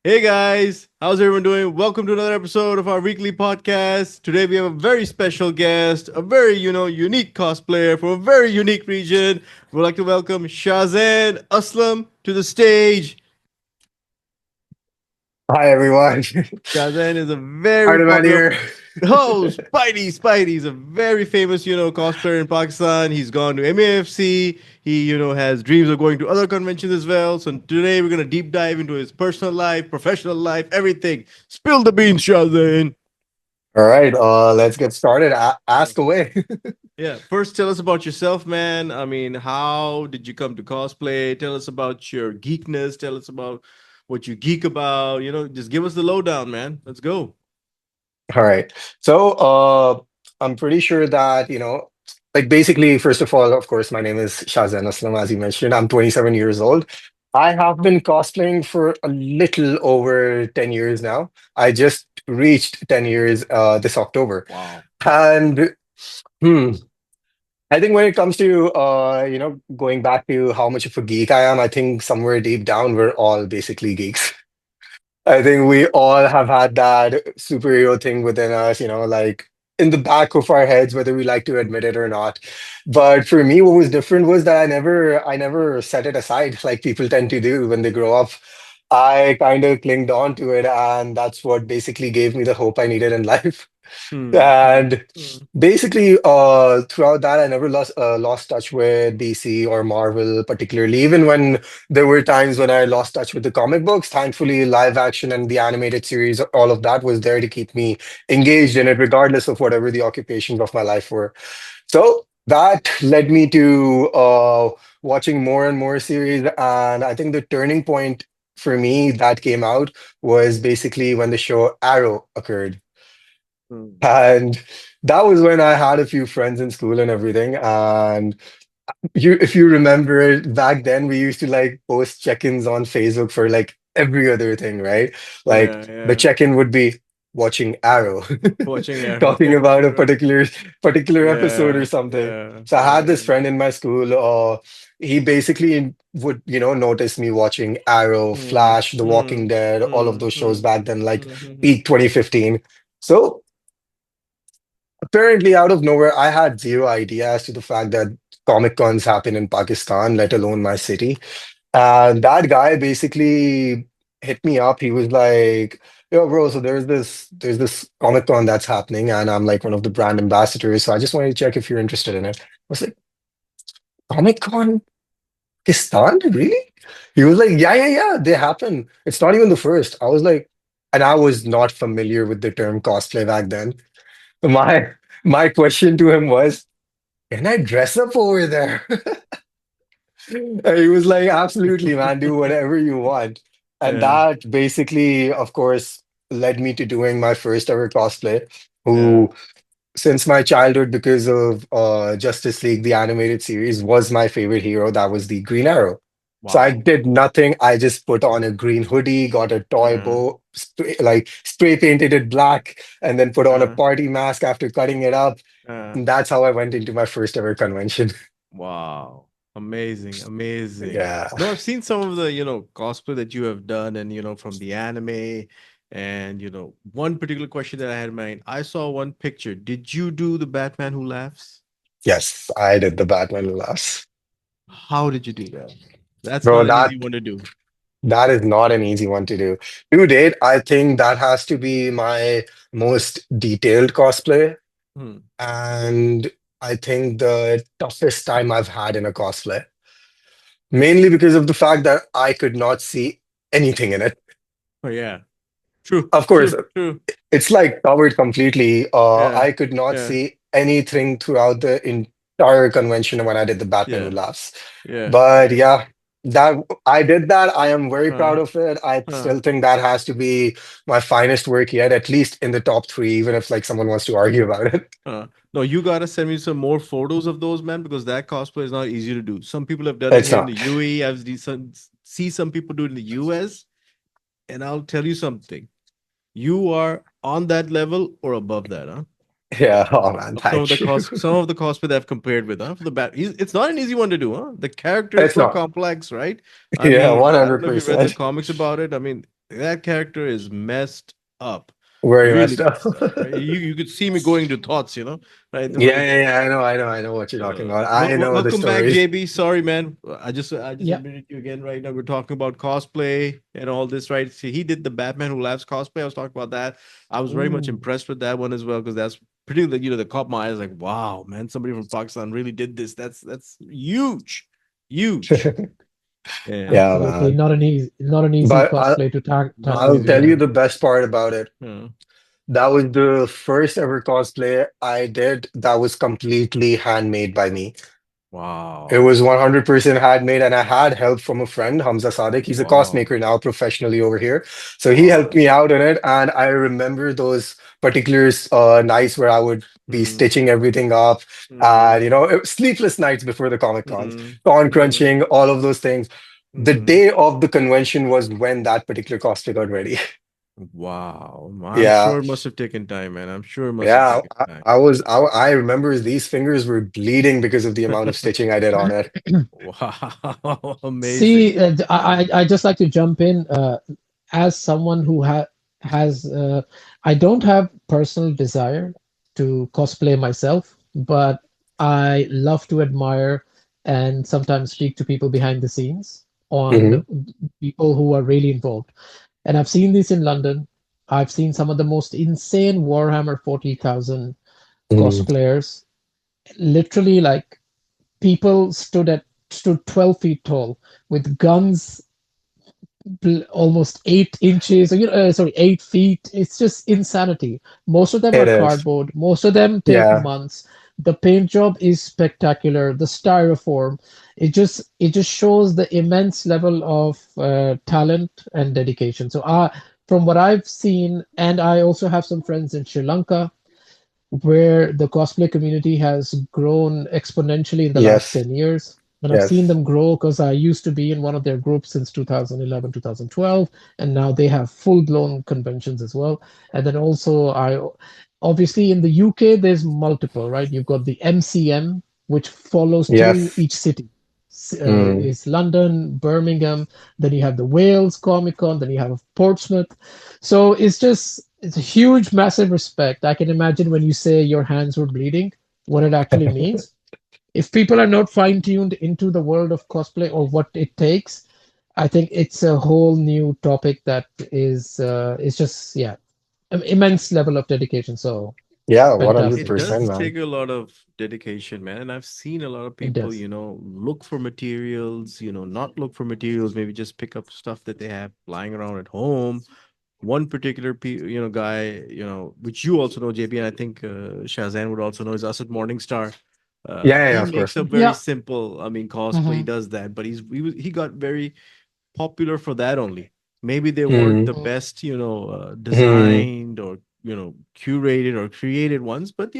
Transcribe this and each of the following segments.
Hey guys, how's everyone doing? Welcome to another episode of our weekly podcast. Today we have a very special guest, a very, unique cosplayer from a very unique region. We'd like to welcome Shahzaib Aslam to the stage. Hi everyone, Shahzaib is a very Spiderman popular. here. Oh, Spidey is a very famous, cosplayer in Pakistan. He's gone to MAFC. He, has dreams of going to other conventions as well. So today we're gonna deep dive into his personal life, professional life, everything. Spill the beans, Shahzaib. All right, let's get started. Ask away. Yeah. First, tell us about yourself, man. I mean, how did you come to cosplay? Tell us about your geekness. Tell us about what you geek about. Just give us the lowdown, man. Let's go. All right, so I'm pretty sure that like basically, first of all, of course, my name is Shahzaib Aslam, as you mentioned. I'm 27 years old. I have been cosplaying for a little over 10 years now. I just reached 10 years this October, Wow. and hmm, I think when it comes to going back to how much of a geek I am, I think somewhere deep down we're all basically geeks. I think we all have had that superhero thing within us, like in the back of our heads, whether we like to admit it or not. But for me, what was different was that I never set it aside like people tend to do when they grow up. I kind of clinged on to it, and that's what basically gave me the hope I needed in life. Hmm. And Hmm. basically, throughout that, I never lost touch with DC or Marvel, particularly. Even when there were times when I lost touch with the comic books, thankfully, live action and the animated series, all of that was there to keep me engaged in it, regardless of whatever the occupations of my life were. So that led me to watching more and more series, and I think the turning point for me that came out was basically when the show Arrow occurred. Hmm. And that was when I had a few friends in school and everything. And if you remember it, back then we used to like post check-ins on Facebook for like every other thing, right? Like Yeah, the yeah. check-in would be watching Arrow, Watching Arrow. talking about a particular episode or Yeah, something. yeah, So I had yeah. this friend in my school. He basically would, notice me watching Arrow, Hmm. Flash, The Hmm. Walking Dead, all of Hmm. those shows Hmm. back then, like Hmm. Hmm. peak 2015. So apparently, out of nowhere, I had zero idea as to the fact that Comic Cons happen in Pakistan, let alone my city. And that guy basically hit me up. He was like, "Yo, bro, so there's this Comic Con that's happening, and I'm like one of the brand ambassadors. So I just wanted to check if you're interested in it." I was like, "Comic Con Pakistan, really?" He was like, "Yeah, yeah, yeah, they happen. It's not even the first." I was like, and I was not familiar with the term cosplay back then. My my question to him was, can I dress up over there? And he was like, absolutely, man, do whatever you want. And Yeah, that basically, of course, led me to doing my first ever cosplay, yeah. who, since my childhood, because of Justice League, the animated series, was my favorite hero. That was the Green Arrow. So I Wow. did nothing. I just put on a green hoodie, got a toy Yeah, bow, spray painted it black, and then put on a yeah, party mask after cutting it up. yeah. And that's how I went into my first ever convention. Wow. Amazing, amazing. Yeah. No, I've seen some of the, cosplay that you have done and, from the anime. And, one particular question that I had in mind, I saw one picture. Did you do the Batman who laughs? Yes, I did the Batman last. How did you do that? That's Bro, not an easy one to do. that is not an easy one to do. To date, I think that has to be my most detailed cosplay. Hmm. And I think the toughest time I've had in a cosplay. Mainly because of the fact that I could not see anything in it. Oh, yeah. True, Of course, true, true. it's like covered completely. Yeah, I could not yeah, see anything throughout the entire convention when I did the Batman Who yeah, Laughs. yeah, But yeah. yeah, that I did that. I am very Uh, proud of it. I uh. still think that has to be my finest work yet, at least in the top three, even if like someone wants to argue about it. No, you gotta send me some more photos of those, man, because that cosplay is not easy to do. Some people have done it It's here in the not. UAE. See some people do it in the US, and I'll tell you something. You are on that level or above that, huh? Yeah. Oh man, Of some of the thank you. some of the cosplay that I've compared with, huh? For the bat, it's not an easy one to do, huh? The character is It's so not. complex, right? I Yeah, mean, I don't know if you've read the 100%. comics about it. I mean, that character is messed up, Very really messed up. messed up. Right? You could see me going to thoughts, right? The Yeah, way yeah, yeah. I know what you're talking about. I know the welcome back, stories. JB. Sorry, man. I just Yeah. admitted you again right now. We're talking about cosplay and all this, right? See, he did the Batman Who Laughs cosplay. I was talking about that. I was very much Ooh. impressed with that one as well because that's pretty. That caught my eyes. Like, wow, man, somebody from Pakistan really did this. That's huge, huge. Yeah. Yeah, Absolutely. man. Not an easy But cosplay to Not tackle. I'll easy, tell Yeah. you man. the best part about it. Yeah. That was the first ever cosplay I did that was completely handmade by me. It Wow. was 100% handmade, and I had help from a friend, Hamza Sadek. He's a Wow. cosmaker now professionally over here. So he Wow. helped me That's out in it. And I remember those particular nights where I would be mm, stitching everything up. mm, And, sleepless nights before the Comic Cons, mm, con mm, crunching, all of those things. The mm. day of the convention was when that particular cosplay got ready. Wow. I'm Yeah. sure it must have taken time, man. I'm sure it must have Yeah. taken time. I remember these fingers were bleeding because of the amount of stitching I did on it. Wow. Amazing. See, I just like to jump in as someone who has I don't have personal desire to cosplay myself, but I love to admire and sometimes speak to people behind the scenes on Hmm. people who are really involved. And I've seen this in London. I've seen some of the most insane Warhammer 40,000 Hmm. cosplayers. Literally, like people stood 12 feet tall with guns almost 8 inches, or 8 feet. It's just insanity. Most of them It are is. cardboard. Most of them take Yeah. months. The paint job is spectacular. The styrofoam, it just shows the immense level of talent and dedication. So, from what I've seen, and I also have some friends in Sri Lanka where the cosplay community has grown exponentially in the last Yes. 10 years. And I've seen Yes. them grow because I used to be in one of their groups since 2011, 2012, and now they have full-blown conventions as well. And then also, I obviously in the UK, there's multiple, right? You've got the MCM, which follows through Yes. each city. Mm. Is London, Birmingham, then you have the Wales Comic Con, then you have Portsmouth. So it's a huge, massive respect. I can imagine when you say your hands were bleeding, what it actually means. If people are not fine-tuned into the world of cosplay or what it takes, I think it's a whole new topic that is just yeah, immense level of dedication. So Yeah, fantastic. It 100%, does man. take a lot of dedication, man. And I've seen a lot of It people, does. look for materials, not look for materials, maybe just pick up stuff that they have lying around at home. One particular guy, which you also know, JB, and I think Shazan would also know, is Asad Morningstar. Yeah, yeah, yeah, He of makes course. a very Yeah. simple, I mean, cosplay. He Hmm. does that, but he got very popular for that only. Maybe they weren't Mm. the best, Mm. designed or curated or created ones, but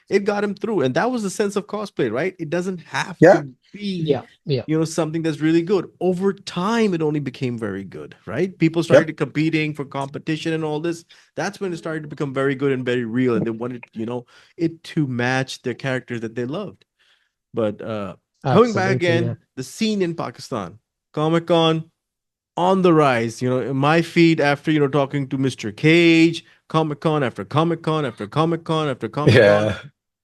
it got him through, and that was the sense of cosplay, right? It doesn't have Yeah. to be, Yeah. Yeah. something that's really good. Over time, it only became very good, right? People Yep. started competing for competition and all this. That's when it started to become very good and very real, and they wanted, it to match the characters that they loved. But coming back Absolutely. Yeah. again, the scene in Pakistan, Comic Con on the rise. In my feed after talking to Mr. Cage, Comic Con after Comic Con after Comic Con after Comic Con. Yeah.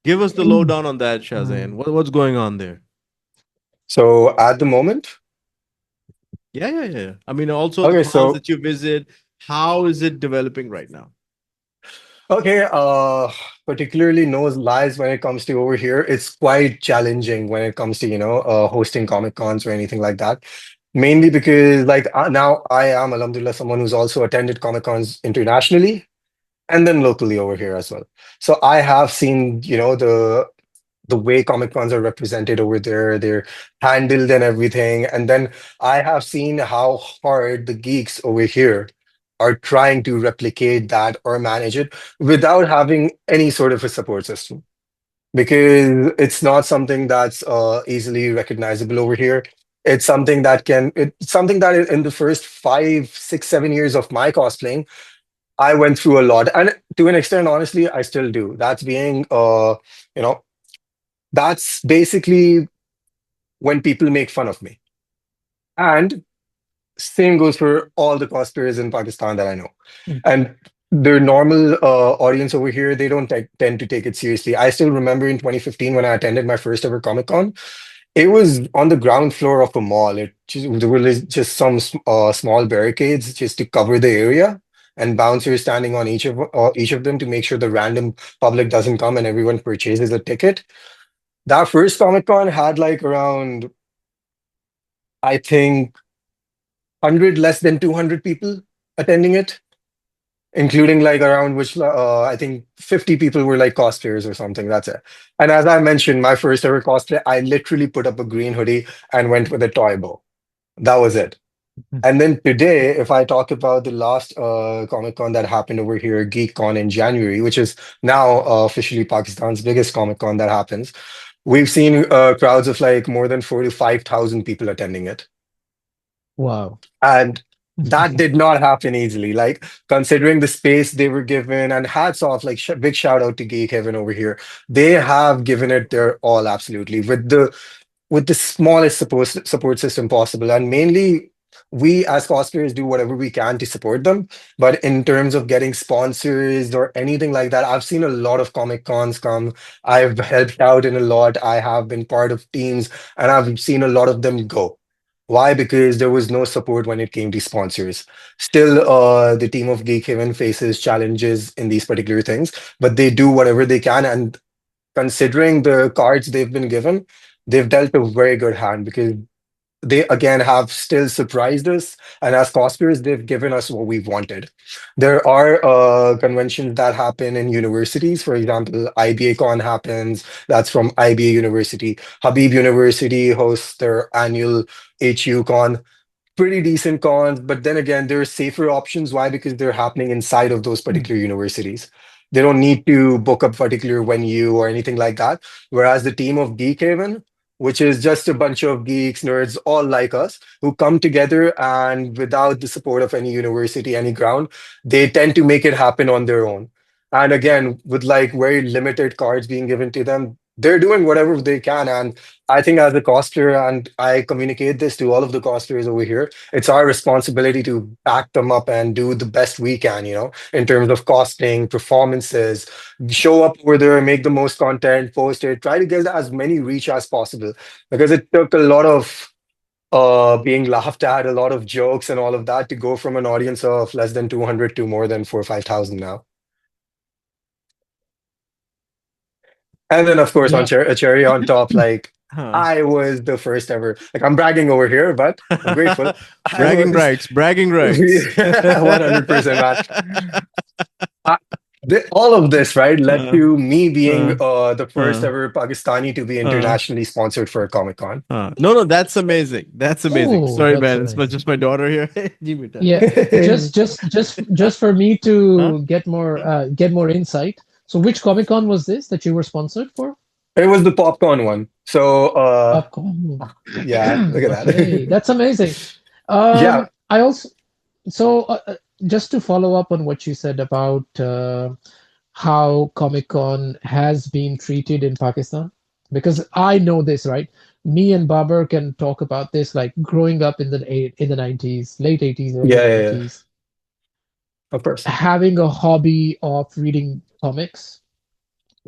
Give us the lowdown on that, Shazan. Mm. What's going on there? So at the moment, Yeah, yeah, yeah. I mean, also the okay, cons so that you visit. How is it developing right now? okay, particularly no lies when it comes to over here. It's quite challenging when it comes to, hosting Comic Cons or anything like that. Mainly because like now I am, alhamdulillah, someone who's also attended Comic Cons internationally and then locally over here as well. So I have seen, the way Comic Cons are represented over there, they're handled and everything. And then I have seen how hard the geeks over here are trying to replicate that or manage it without having any sort of a support system. Because it's not something that's easily recognizable over here. It's something that in the first 5, 6, 7 years of my cosplaying, I went through a lot. And to an extent, honestly, I still do. You know, that's basically when people make fun of me. And Same goes for all the cosplayers in Pakistan that I know. Mm. And their normal audience over here, they don't tend to take it seriously. I still remember in 2015 when I attended my first ever Comic Con, it was on the ground floor of a mall. There were just some small barricades just to cover the area, and bouncers standing on each of them to make sure the random public doesn't come and everyone purchases a ticket. That first Comic Con had like around, I think, 100 less than 200 people attending it, including like around which I think 50 people were like cosplayers or something. That's it. And as I mentioned, my first ever cosplay, I literally put up a green hoodie and went with a toy bow. That was it. And then today, if I talk about the last Comic Con that happened over here, Geek Con in January, which is now officially Pakistan's biggest Comic Con that happens, we've seen crowds of like more than 45,000 people attending it. Wow. And that did not happen easily. Like considering the space they were given, and hats off, like big shout out to Geek Heaven over here. They have given it their all, absolutely, with the smallest support system possible. And mainly, we as cosplayers do whatever we can to support them. But in terms of getting sponsors or anything like that, I've seen a lot of Comic Cons come. I've helped out in a lot. I have been part of teams, and I've seen a lot of them go. Why? Because there was no support when it came to sponsors. Still, the team of Geek Haven faces challenges in these particular things, but they do whatever they can. And considering the cards they've been given, they've dealt a very good hand because they again have still surprised us, and as cosplayers they've given us what we wanted. There are conventions that happen in universities. For example, IBA Con happens, that's from IBA University. Habib University hosts their annual HU Con, pretty decent cons, but then again, there are safer options. Why? Because they're happening inside of those Mm. particular universities. They don't need to book a particular venue or anything like that. Whereas the team of Geek Haven, which is just a bunch of geeks, nerds, all like us, who come together and without the support of any university, any ground, they tend to make it happen on their own. And again, with like very limited cards being given to them, they're doing whatever they can. And I think as a cosplayer, and I communicate this to all of the cosplayers over here, it's our responsibility to back them up and do the best we can, in terms of costing, performances, show up over there, make the most content, post it, try to get as many reach as possible. Because it took a lot of being laughed at, a lot of jokes and all of that to go from an audience of less than 200 to more than 4 or 5,000 now. And then, of course, on Yeah. a cherry on top, like Huh. I was the first ever. Like I'm bragging over here, but I'm grateful. I Bragging was rights, bragging rights. 100%, man. I, all of this, right, led Uh, to me being uh, the first uh, ever Pakistani to be uh, internationally sponsored for a Comic Con. No, no, that's amazing. That's amazing. Oh, Sorry, that's man. It's amazing. just my daughter here. Ji beta. Yeah. Just for me Huh? to Huh? get more insight. So which Comic Con was this that you were sponsored for? It was the popcorn one. So, Popcorn. yeah, look at Okay, that. that's amazing. Yeah. I also so just to follow up on what you said about how Comic Con has been treated in Pakistan, because I know this, right? Me and Babar can talk about this, like growing up in the 90s, late 80s, early Yeah, yeah, yeah. 90s, Of course. having a hobby of reading comics,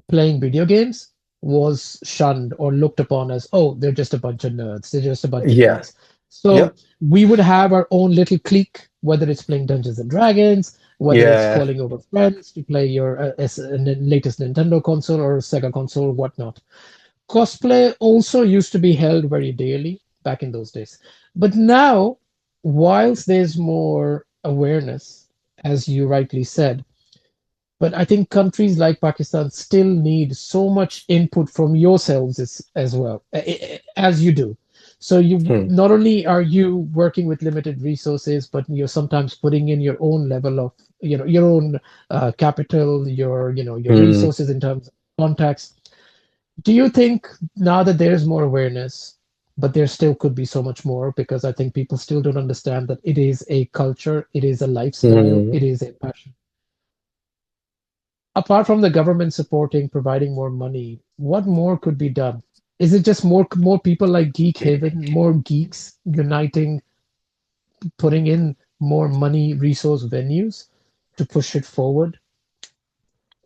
playing video games was shunned or looked upon as, oh, they're just a bunch of nerds. They're just a bunch of Yeah. kids. So Yep. we would have our own little clique, whether it's playing Dungeons and Dragons, whether it's Yeah. calling over friends to play your latest Nintendo console or Sega console, whatnot. Cosplay also used to be held very dearly back in those days. But now, whilst there's more awareness, as you rightly said, but I think countries like Pakistan still need so much input from yourselves as well, as you do. So you Hmm. not only are you working with limited resources, but you're sometimes putting in your own level of, your own capital, your Hmm. resources in terms of contacts. Do you think now that there's more awareness, but there still could be so much more because I think people still don't understand that it is a culture, it is a lifestyle, Hmm. it is a passion. Apart from the government supporting, providing more money, what more could be done? Is it just more people like Geek Haven, more geeks uniting putting in more money, resource venues to push it forward?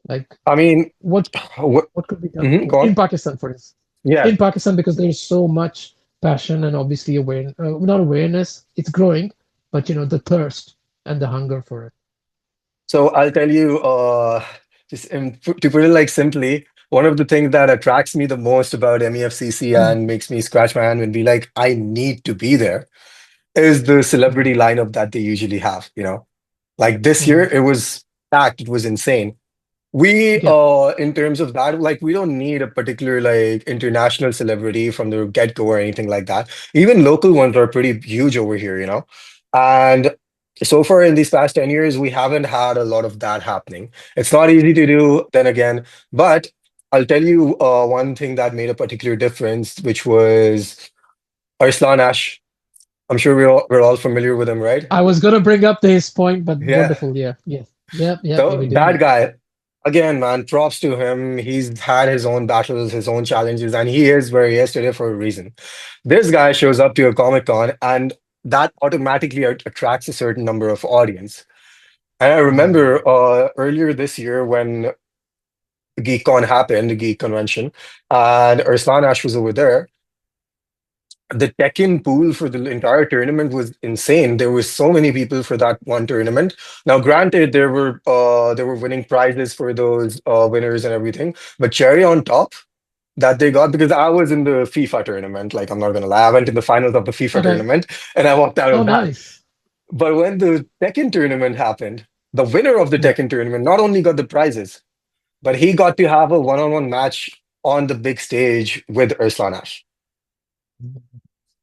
Like I mean, what what, what could be done mhm, more go on. in Pakistan, for instance? Yeah. In Pakistan, because there's so much passion and obviously not awareness, it's growing, but the thirst and the hunger for it. So I'll tell you, to put it like simply, one of the things that attracts me the most about MEFCC Mm, and makes me scratch my hand and be like, I need to be there, is the mm, celebrity lineup that they usually have, you know? Like this year, mm. it was packed, it was insane. We, Yeah. in terms of that, like we don't need a particular like international celebrity from the get-go or anything like that. Even local ones are pretty huge over here, you know? And so far in these past 10 years, we haven't had a lot of that happening. It's not easy to do, then again, but I'll tell you one thing that made a particular difference, which was Arslan Ash. I'm sure we're all familiar with him, right? I was gonna bring up his point, but Yeah. wonderful. Yeah. Yeah. Yep. Yep. So We do. that Yeah. guy, again, man, props to him. He's had his own battles, his own challenges, and he is where he is today for a reason. This guy shows up to a Comic Con, and that automatically attracts a certain number of audience. And I Mm. remember earlier this year when GeekCon happened, the Geek convention, and Arslan Ash was over there. The Tekken pool for the entire tournament was insane. There were so many people for that one tournament. Now, granted, there were winning prizes for those winners and everything, but cherry on top that they got because I was in the FIFA tournament. Like I'm not gonna lie, I went in the finals of the FIFA Okay. tournament and I walked out Oh, of that. nice. But when the Tekken tournament happened, the winner of the Yeah. Tekken tournament not only got the prizes, but he got to have a one-on-one match on the big stage with Urslan Ash.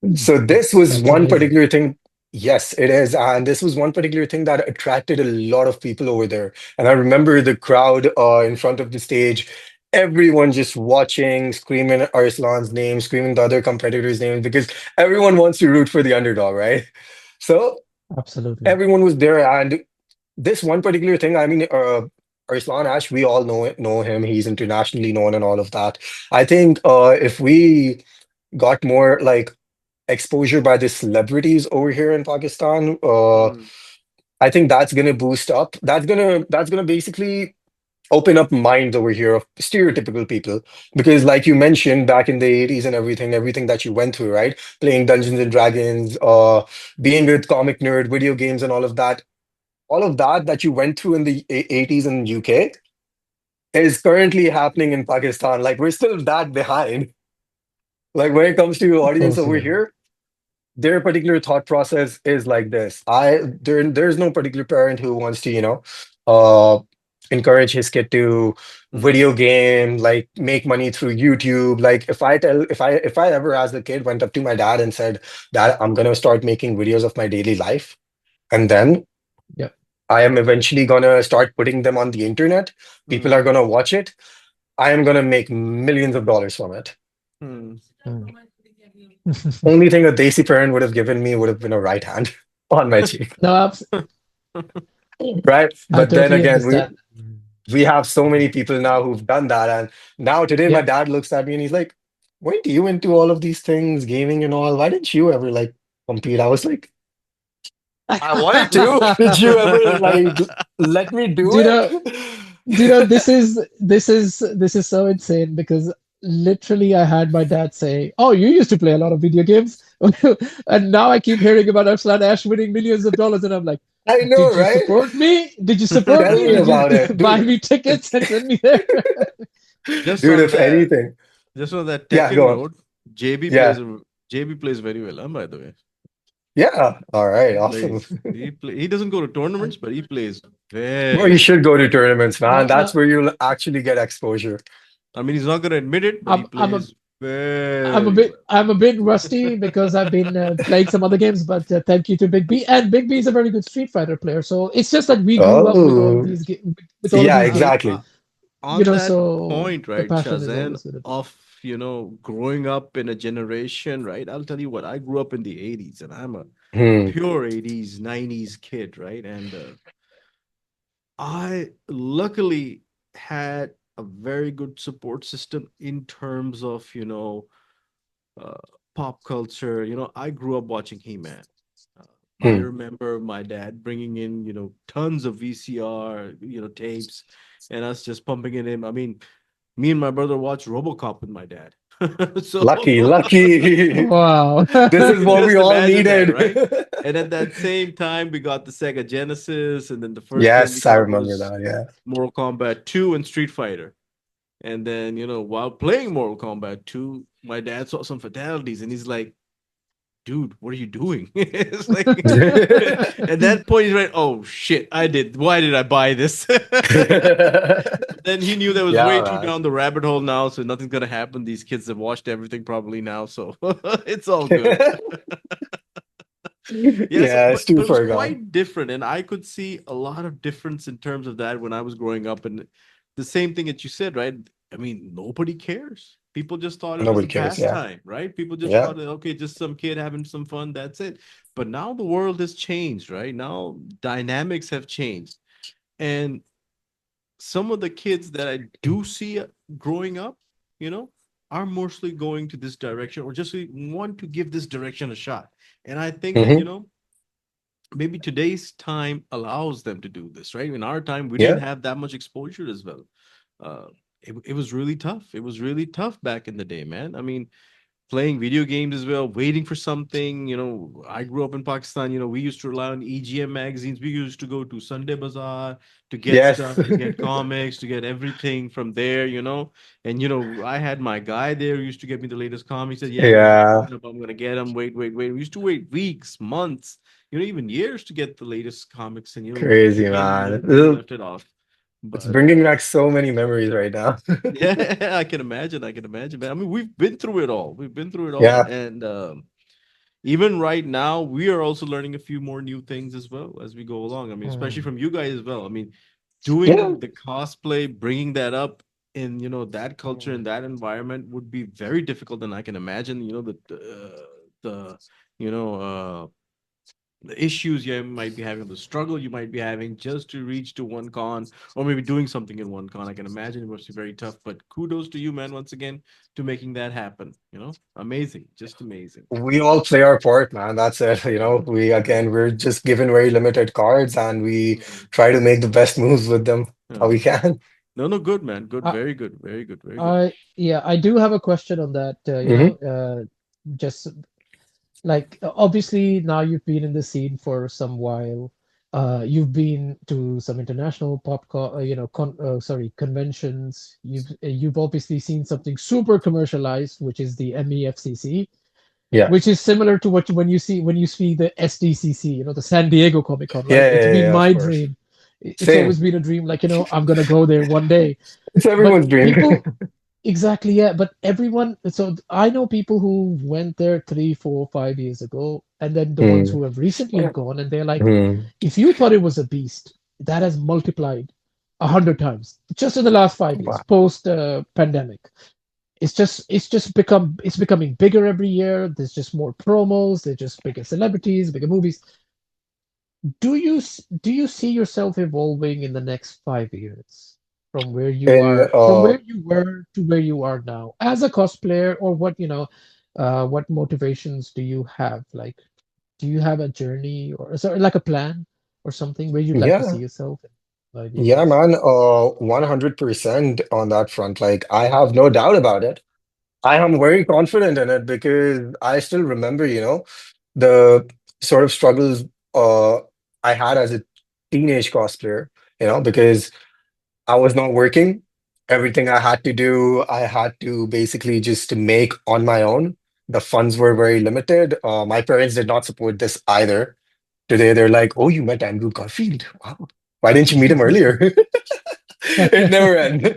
Mm. So this was That's one amazing. particular thing. Yes, it is. And this was one particular thing that attracted a lot of people over there. And I remember the crowd in front of the stage, everyone just watching, screaming Arslan's name, screaming the other competitors' names, because everyone wants to root for the underdog, right? So Absolutely. everyone was there. And this one particular thing, I mean, Arslan Ash, we all know him. He's internationally known and all of that. I think if we got more like exposure by the celebrities over here in Pakistan. Mm, I think that's gonna boost up. That's gonna basically open up minds over here of stereotypical people. Because like you mentioned back in the 80s and everything that you went through, right? Playing Dungeons and Dragons, being a comic nerd, video games and all of that you went through in the 80s in UK is currently happening in Pakistan. Like we're still that behind. Like when it comes to Of audience course, over yeah. here, their particular thought process is like this. There's no particular parent who wants to, uh encourage his kid to mm, video game, like make money through YouTube. Like if I ever as a kid went up to my dad and said, Dad, I'm gonna start making videos of my daily life, and then Yep. I am eventually gonna start putting them on the internet, people are mm, gonna watch it, I am gonna make millions of dollars from it. mm. Mm. Only thing a Desi parent would have given me would have been a right hand on my cheek. No, Right? I But then totally again, we understand. we have so many people now who've done that. And now today my Yep. dad looks at me and he's like, weren't you into all of these things, gaming and all? Why didn't you ever like compete? I was like, I wanted to. Did you ever like let me do Do you know? it? This is so insane because literally I had my dad say, "Oh, you used to play a lot of video games," and now I keep hearing about Arslan Ash winning millions of dollars, and I'm like, I know, "Did you right? support me? Did you support Tell me? me Did you about it. buy Dude, me tickets and send me there?" Just dude, on if that, anything. just on that Yeah, Tekken go on. note, JB Yeah. plays JB plays very well. By the way, Yeah. All right. he Awesome. plays. He doesn't go to And tournaments, but he plays Well, very you well. should go to tournaments, man. no, That's no, where you'll actually get exposure. I mean, he's not going to admit it, but he I'm I'm a plays very well. I'm a bit rusty because I've been playing some other games, but thank you to Big B. And Big B is a very good Street Fighter player. So it's just that we grew up with all of Oh, these with all of yeah, these games, Uh, exactly. on that so point, the right, passion is Shazan, always going to be. of growing up in a generation, right? I'll tell you what, I grew up in the 80s and I'm a Hmm. pure 80s, 90s kid, right? And I luckily had a very good support system in terms of, uh, pop culture. I grew up watching He-Man. I Hmm. remember my dad bringing in, tons of VCR, tapes, and us just pumping it in. I mean, me and my brother watched RoboCop with my dad. So Lucky, lucky. Wow. This is what we just all imagine that, needed. right? And at that same time, we got the Sega Genesis, and then the first game we Yes, I got remember was that. Yeah. Mortal Kombat 2 and Street Fighter. And then, while playing Mortal Kombat 2, my dad saw some fatalities and he's like, dude, what are you doing? It's like, at that point, he's like, oh shit, why did I buy this? Then he knew that was way Yeah, too man. down the rabbit hole now, so nothing's gonna happen. These kids have watched everything probably now, so it's all good. Yeah, so Yeah, it's but too it was far gone. quite different, and I could see a lot of difference in terms of that when I was growing up, and the same thing that you said, right? I mean, nobody cares. People just thought it was Nobody a cares. Yeah. pastime, right? People just Yeah. thought, okay, just some kid having some fun, that's it. But now the world has changed, right? Now dynamics have changed, and some of the kids that I do see growing up, you know, are mostly going to this direction or just want to give this direction a shot. And I think that, Hmm. maybe today's time allows them to do this, right? In our time, we didn't Yeah. have that much exposure as well. Uh, it was really tough. It was really tough back in the day, man. I mean, playing video games as well, waiting for something. I grew up in Pakistan. We used to rely on EGM magazines. We used to go to Sunday Bazaar to get Yes. stuff, to get comics, to get everything from there. And, I had my guy there who used to get me the latest comics. He said, yeah, man, Yeah. coming up, I'm going to get them. Wait, wait, wait. We used to wait weeks, months, even years to get the latest comics and, Crazy, begin, man. where we left it off. It's But bringing back so many memories right now. yeah, I can imagine. I can imagine. But I mean, we've been through it all. We've been through it all. Yeah. And even right now, we are also learning a few more new things as well as we go along. I mean, especially Hmm. from you guys as well. I mean, Yeah. doing the cosplay, bringing that up in, that culture and Hmm. that environment would be very difficult. And I can imagine, the, you know, the issues you might be having, the struggle you might be having just to reach to one con, or maybe doing something in one con. I can imagine it must be very tough, but kudos to you, man, once again, to making that happen. Amazing, just amazing. We all play our part, man. That's it. Yeah, We yeah. again, we're just given very limited cards and we Mhm. try to make the best moves with them how we Uh, can. no, no, good, man. Good, I, very good, very good, very good. yeah, I do have a question on that. Hmm. Just like obviously now you've been in the scene for some while. You've been to some international conventions. You've obviously seen something super commercialized, which is the MEFCC, Yeah. which is similar to what when you see the SDCC, the San Diego Comic Con, right? Yeah, It's yeah, been yeah, of my course. dream. It's Same. always been a dream, like, I'm gonna go there one day. It's But everyone's dream. people, exactly, yeah. But everyone, so I know people who went there 3, 4, 5 years ago, and then the ones Hmm. who have recently gone, and they're like, Hmm. if you thought it was a beast, that has multiplied 100 times just in the last 5 years, Wow. post pandemic. It's becoming bigger every year. There's just more promos. There's just bigger celebrities, bigger movies. Do you see yourself evolving in the next 5 years from where you In are, from where you were to where you are now as a cosplayer, or what motivations do you have? Like, do you have a journey, or is there like a plan or something where you'd like to see yeah, yourself in 5 yeah, years? man, 100% on that front. Like, I have no doubt about it. I am very confident in it because I still remember, the sort of struggles uh I had as a teenage cosplayer, because I was not working. Everything I had to do, I had to basically just make on my own. The funds were very limited. My parents did not support this either. Today they're like, "Oh, you met Andrew Garfield. Wow. Why didn't you meet him earlier?" It never ends.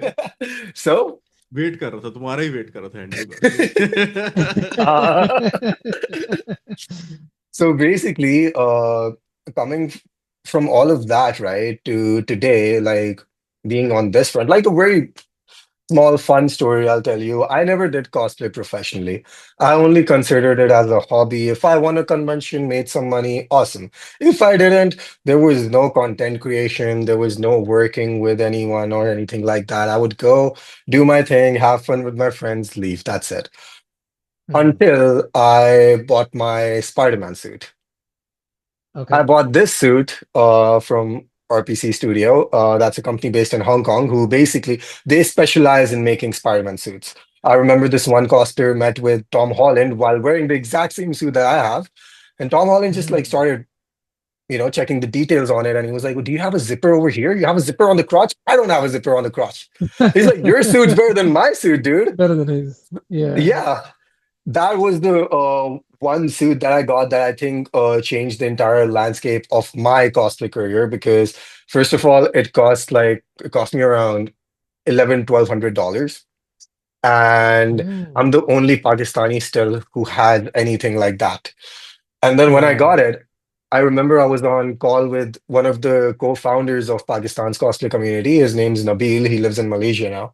So, wait कर रहा था, तुम्हारा ही wait कर रहा था, Andrew Garfield. uh, so basically, coming from all of that, right, to today, like being on this front, like a very small fun story I'll tell you. I never did cosplay professionally. I only considered it as a hobby. If I won a convention, made some money, awesome. If I didn't, there was no content creation, there was no working with anyone or anything like that. I would go, do my thing, have fun with my friends, leave. That's it. Hmm. Until I bought my Spider-Man suit. I Okay. bought this suit from RPC Studio. That's a company based in Hong Kong who basically they specialize in making Spider-Man suits. I remember this one cosplayer met with Tom Holland while wearing the exact same suit that I have, and Tom Holland just like Mm. started, checking the details on it, and he was like, well, "Do you have a zipper over here? You have a zipper on the crotch? I don't have a zipper on the crotch." He's like, "Your suit's better than my suit, dude." Better than his. Yeah. Yeah, that was the one suit that I got that I think changed the entire landscape of my cosplay career because first of all, it cost me around 1200 dollars, and I'm Mm. the only Pakistani still who had anything like that. And then when I got Wow. it, I remember I was on call with one of the co-founders of Pakistan's cosplay community. His name's Nabil. He lives in Malaysia now.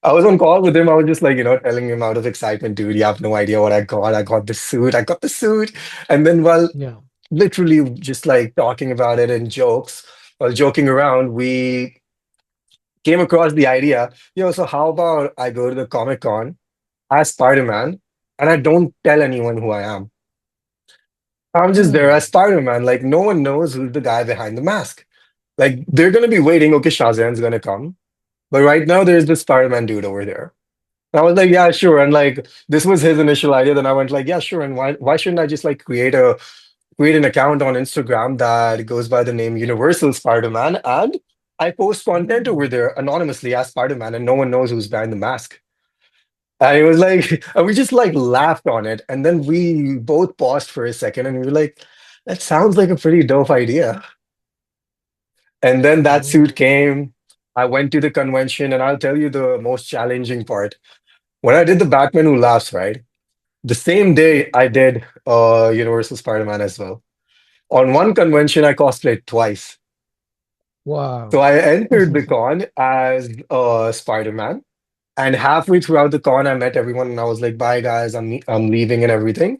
I was on call with him. I was just like, telling him out of excitement, dude, you have no idea what I got. I got the suit. I got the suit. And then while Yeah. literally just like talking about it in jokes, while joking around, we came across the idea, so how about I go to the Comic Con as Spider-Man and I don't tell anyone who I am. I'm just there as Mm. Spider-Man. Like no one knows who's the guy behind the mask. Like they're gonna be waiting, okay, Shahzahan's gonna come. But right now there's this Spider-Man dude over there. I was like, yeah, sure. And like this was his initial idea. Then I went like, yeah, sure. And why shouldn't I just like create an account on Instagram that goes by the name Universal Spiderman and I post content over Mm. there anonymously as Spider-Man and no one knows who's behind the mask. And it was like and we just like laughed on it. And then we both paused for a second and we were like, that sounds like a pretty dope idea. And then that suit Mm. came. I went to the convention and I'll tell you the most challenging part. When I did the Batman Who Laughs, right? The same day I did Universal Spider-Man as well. On one convention, I cosplayed twice. So Wow. I entered the con as Spider-Man, and halfway throughout the con, I met everyone, and I was like, "Bye, guys, I'm leaving and everything."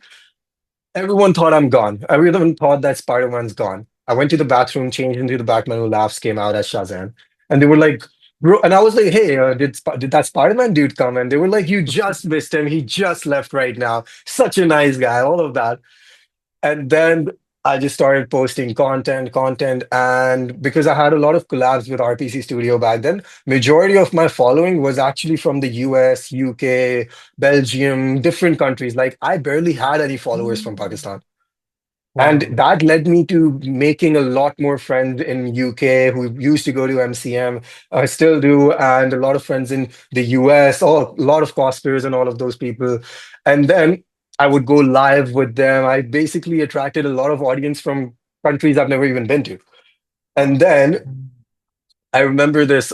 Everyone thought I'm gone. Everyone thought that Spider-Man's gone. I went to the bathroom, changed into the Batman Who Laughs, came out as Shazam, and they were like, "Bro," and I was like, "Hey, did that Spider-Man dude come?" And they were like, "You just missed him. He just left right now. Such a nice guy." All of that. And then I just started posting content, and because I had a lot of collabs with RPC Studio back then, majority of my following was actually from the US, UK, Belgium, different countries. Like I barely had any followers from Mm. Pakistan. And Wow. that led me to making a lot more friends in UK who used to go to MCM. I still do, and a lot of friends in the US, a lot of cosplayers and all of those people. And then I would go live with them. I basically attracted a lot of audience from countries I've never even been to. And then Mm. I remember this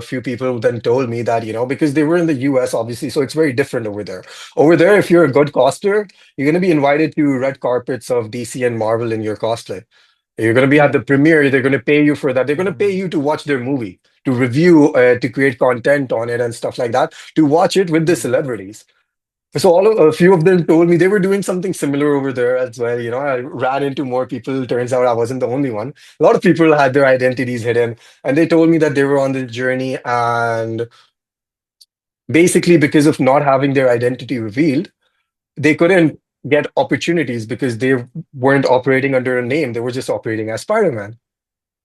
few people then told me that, because they were in the US, obviously, so it's very different over there. Over there, if you're a good cosplayer, you're going to be invited to red carpets of DC and Marvel in your cosplay. You're going to be at Yeah. the premiere. They're going to pay you for that. They're going to pay Mm. you to watch their movie, to review, to create content on it and stuff like that, to watch it with the Mm. celebrities. So a few of them told me they were doing something similar over there as well. I ran into more people. Turns out I wasn't the only one. A lot of people had their identities hidden, and they told me that they were on this journey. And basically, because of not having their identity revealed, they couldn't get opportunities because they weren't operating under a name. They were just operating as Spider-Man.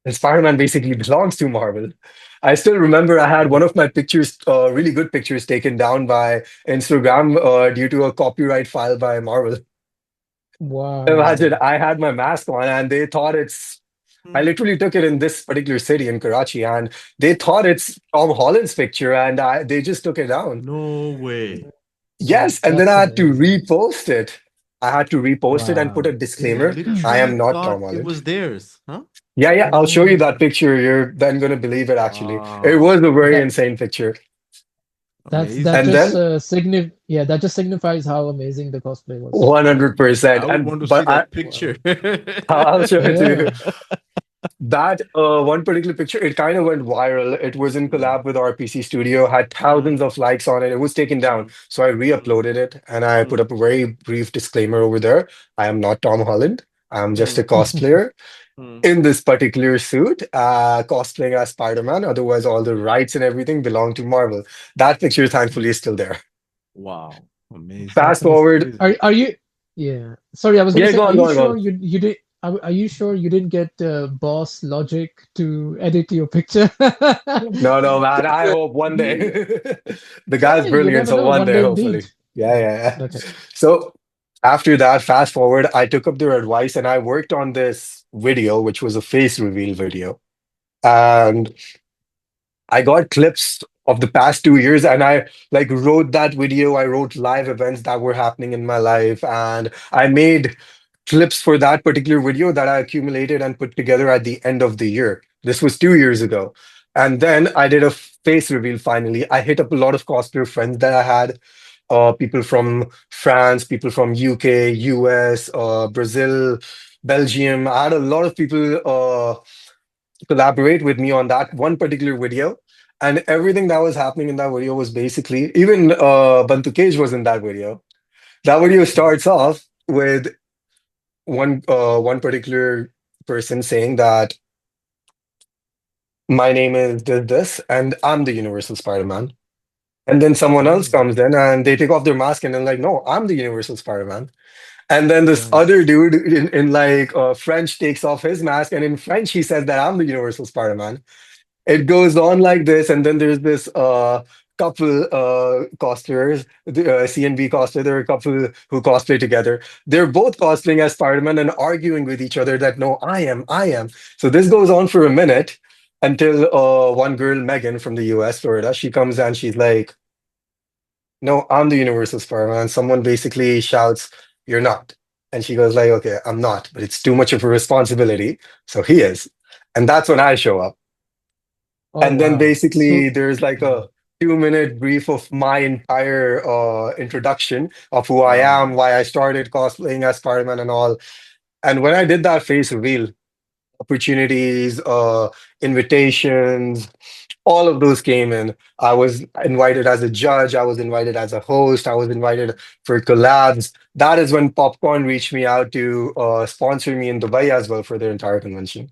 And Spider-Man basically belongs to Marvel. I still remember I had one of my pictures, really good pictures, taken down by Instagram due to a copyright file by Marvel. Imagine Wow. I had my mask on and they thought I Hmm. literally took it in this particular city in Karachi and they thought it's Tom Holland's picture and they just took it down. No way. Yes, and then That's I had to amazing. repost it. I had to repost it and put a Wow. They disclaimer. I am literally not Tom thought it Holland. was theirs, huh? Yeah, yeah, I'll show you that Mm. picture. You're then going to believe it, actually. It was Wow. a very That insane picture. that And Amazing. just then yeah, that just signifies how amazing the cosplay was. I 100%. would And want to see but that Wow. picture. I'll show it to you. Yeah. That one particular picture, it kind of went viral. It was in Mm, collab with RPC Studio, had mm, thousands of likes on it. It was taken down. mm, So I mm, re-uploaded it and I put mm, up a very brief disclaimer over there. I am not Tom Holland. I'm just a mm, cosplayer mm. in this particular suit, cosplaying as Spider-Man. Otherwise, all the rights and everything belong to Marvel. That picture, thankfully, is still there. Wow. Amazing. Fast That's amazing. forward. Amazing. Are you? Yeah. Sorry, I was gonna Yeah, say, go are on, go you on, go sure on. you did? are you sure you didn't get Boss Logic to edit your picture? No, no, man. I hope one day. The guy's Hey, you brilliant, never so know. one One day, day, indeed. hopefully. Yeah, yeah, yeah. Okay. So after that, fast forward, I took up their advice and I worked on this video, which was a face reveal video. And I got clips of the past 2 years and I like wrote that video. I wrote live events that were happening in my life and I made clips for that particular video that I accumulated and put together at the end of the year. This was 2 years ago. And then I did a face reveal finally. I hit up a lot of cosplayer friends that I had, people from France, people from UK, US, Brazil, Belgium. I had a lot of people collaborate with me on that one particular video. And everything that was happening in that video was basically, even Bantu Cage was in that video. That video starts off with one particular person saying that my name is this, and I'm the Universal Spider-Man. And then someone else Oh, comes in and they take off their mask and they're like, no, I'm the Universal Spider-Man. And then this other Nice. dude in like French takes off his mask, and in French he says that I'm the Universal Spider-Man. It goes on like this, and then there's this couple cosplayers, the CNB cosplayer. There are a couple who cosplay together. They're both cosplaying as Spider-Man and arguing with each other that no, I am. So this goes on for a minute until one girl, Megan from the US, Florida, she comes and she's like, "No, I'm the Universal Spider-Man." Someone basically shouts, "You're not." And she goes like, "Okay, I'm not, but it's too much of a responsibility, so he is." And that's when I show up. oh And then wow. basically So, there's like mhm. a 2 minute brief of my entire introduction of who I Wow. am, why I started cosplaying as Spider-Man and all. And when I did that face reveal, opportunities, invitations, all of those came in. I was invited as a judge, I was invited as a host, I was invited for collabs. That is when Popcorn reached me out to sponsor me in Dubai as well for their entire convention.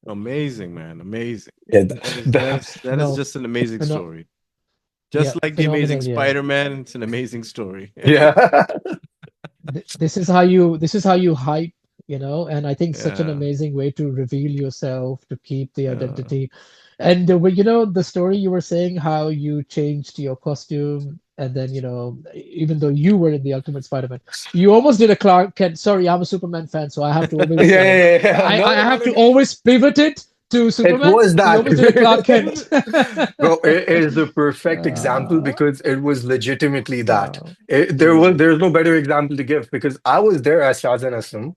Amazing, man. Amazing. Yeah, That is No, just an amazing pheno story. yeah, Just like the Amazing phenomenal. Yeah. Spider-Man, it's an amazing story. yeah. This is how you hype, and I think such an Yeah. amazing way to reveal yourself, to keep the Yeah. identity. And the story you were saying, how you changed your costume, and then even though you were in the Ultimate Spider-Man, you almost did a Clark Kent. Sorry, I'm a Superman fan, so I have to Yeah, always yeah, yeah. I No, I no, have no, to no. always pivot it to It Superman. was So you that. almost did a Clark Kent. Bro, it is the perfect example uh, because it was legitimately that. uh, Mm. There's no better example to give because I was there as Shahzaib,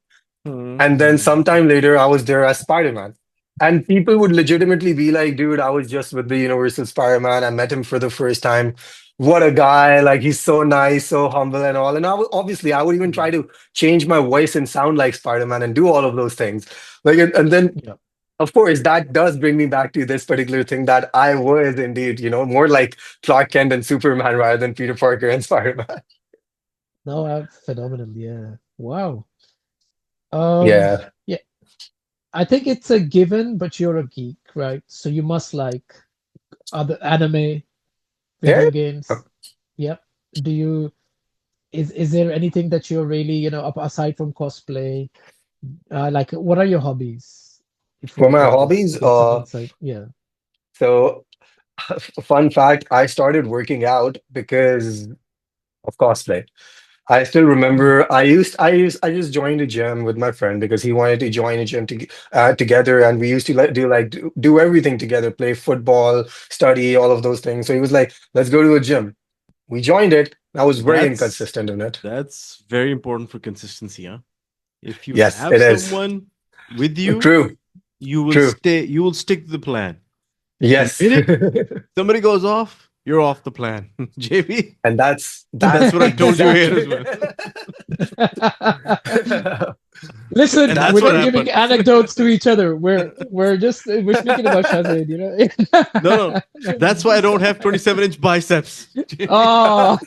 and then Mm. mhm. sometime later I was there as Spider-Man. And people would legitimately be like, dude, I was just with the Universal Spider-Man. I met him for the first time. What a guy. Like he's so nice, so humble and all. And obviously I would even try to change my voice and sound like Spider-Man and do all of those things. Like and then Yeah. of course, that does bring me back to this particular thing that I was indeed, more like Clark Kent and Superman rather than Peter Parker and Spider-Man. No, phenomenal. Yeah. Wow. Um, Yeah. yeah, I think it's a given, but you're a geek, right? So you must like other anime, Yeah. video games. Yep. Do you is there anything that you're really, aside from cosplay, like what are your hobbies? If For you my could just hobbies, give some insight. Yeah. so fun fact, I started working out because of cosplay. I still Mm. remember I just joined a gym with my friend because he wanted to join a gym together, and we used to do everything together, play football, study, all of those things. So he was like, "Let's go to a gym." We joined it. I was very That's inconsistent in it. that's very important for consistency, huh? If you Yes, have it is. someone with you, True, true. you will stick to the plan. The Yes. minute somebody goes off, you're off the plan. JB, And that's that's what I told you here exactly as well. Listen, And that's that's we're what not what giving happened. anecdotes to each other. We're speaking about No, no. Shazade. That's why I don't have 27-inch biceps. Oh.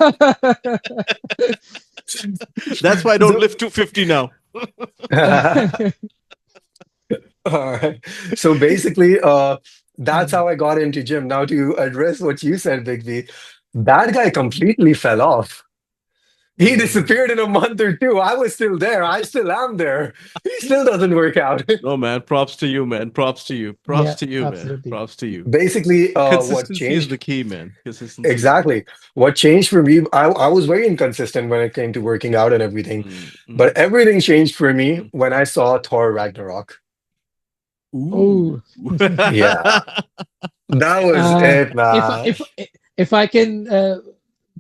That's why I don't so, lift 250 now. all right. So basically, that's Mm. how I got into gym. Now to address what you said, Big B, that guy completely fell off. He disappeared in a month or two. I was still there. I still am there. He still doesn't work out. No, man. Props to you, man. Props to you. Props Yeah, to you, man. absolutely. Props to you. Basically, what Consistency is changed the key, man. Consistency is the key. exactly what changed for me, I was very inconsistent when it came to working out and everything. But Mm. everything changed for me Mm. when I saw Thor Ragnarok. Ooh. Oh, Yeah, that was uh, it, if I, man. if I can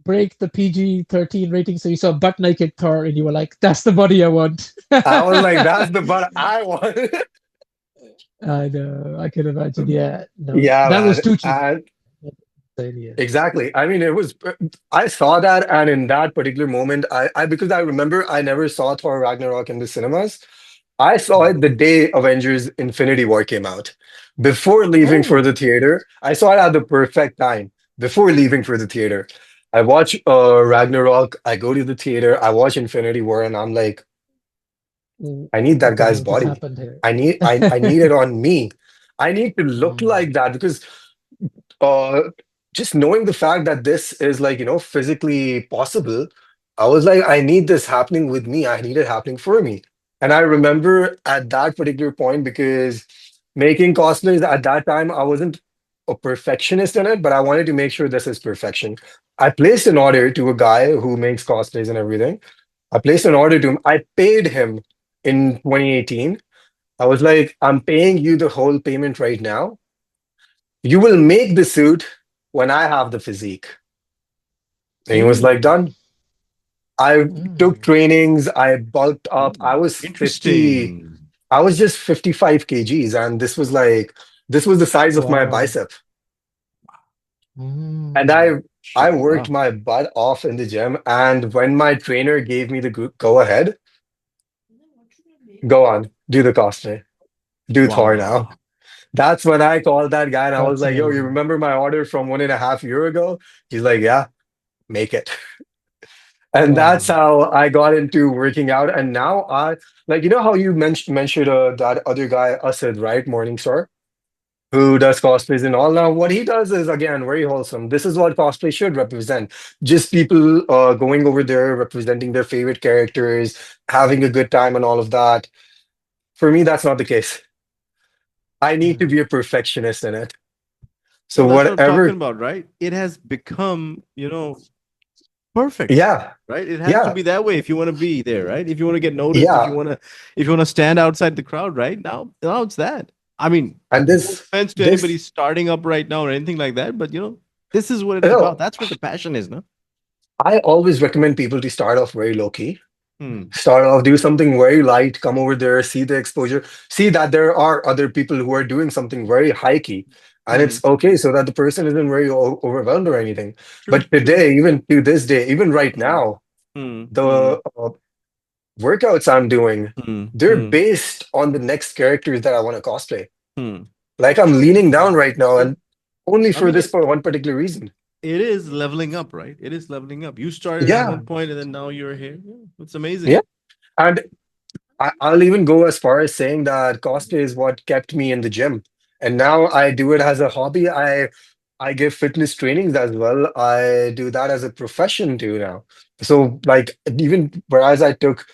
break the PG-13 rating, so you saw butt naked Thor, and you were like, "That's the body I want." I was like, that's the butt I want. I know, I can imagine. Yeah, no, Yeah, that was man. too cheap. And Yeah. exactly. I mean, it was, I saw that, and in that particular moment, because I remember I never saw Thor Ragnarok in the cinemas. I saw it the day Avengers Infinity War came out. Before leaving for the Oh. theater, I saw it at the perfect time. Before leaving for the theater, I watch Ragnarok, I go to the theater, I watch Infinity War, and I'm like, I need that What the guy's hell just body. happened here? I need it on me. I need to look Mm, like that because uh just knowing the fact that this is like, physically possible, I was like, I need this happening with me. I need it happening for me. And I remember at that particular point, because making cosplays at that time, I wasn't a perfectionist in it, but I wanted to make sure this is perfection. I placed an order to a guy who makes cosplays and everything. I placed an order to him. I paid him in 2018. I was like, I'm paying you the whole payment right now. You will make the suit when I have the physique. And he was like, Mm. done. I took mm. trainings, I bulked up. Ooh. Interesting. I was just 55 kgs, and this was the size of my Wow. bicep. And Mm. I worked Mashallah. my butt off in the gym. And when my trainer gave me the go ahead, go on, do the cosplay, do Thor now. Wow. That's when I called that guy and I was That's like, yo, you amazing. remember my order from 1.5 years ago? He's like, yeah, make it. And that's Wow. how I got into working out. And now like, how you mentioned that other guy, Asad, right? Morningstar, who does cosplays and all. Now, what he does is, again, very wholesome. This is what cosplay should represent. Just people going over there, representing their favorite characters, having a good time and all of that. For me, that's not the case. I need to Mm. be a perfectionist in it. No, So that's what I'm talking whatever, about, right? It has become, perfect, yeah, right? It has to yeah, be that way if you want to be there, right? If you want to get noticed, yeah. if you want to stand outside the crowd, right? Now it's that. I mean, And no this, offense to anybody this, starting up right now or anything like that, but this is what it's about. no, That's where the passion is, no? I always recommend people to start off very low key. Hmm. Start off, do something very light, come over there, see the exposure, see that there are other people who are doing something very high key. And Hmm. it's okay so that the person isn't very overwhelmed or anything. True, But true. today, even to this day, even right Hmm. now, Hmm. Hmm. the workouts I'm doing, Hmm. they're Hmm. based on the next characters that I want to cosplay. Hmm. Like I'm leaning down right now Yeah. and only I for mean, this for one particular reason. it is leveling up, right? It is leveling up. You started at Yeah. one point and then now you're here. Yeah, it's Yeah. amazing. And I'll even go as far as saying that cosplay is what kept me in the gym. And now I do it as a hobby. I give fitness trainings as well. I do that as a profession too now. So like even whereas I took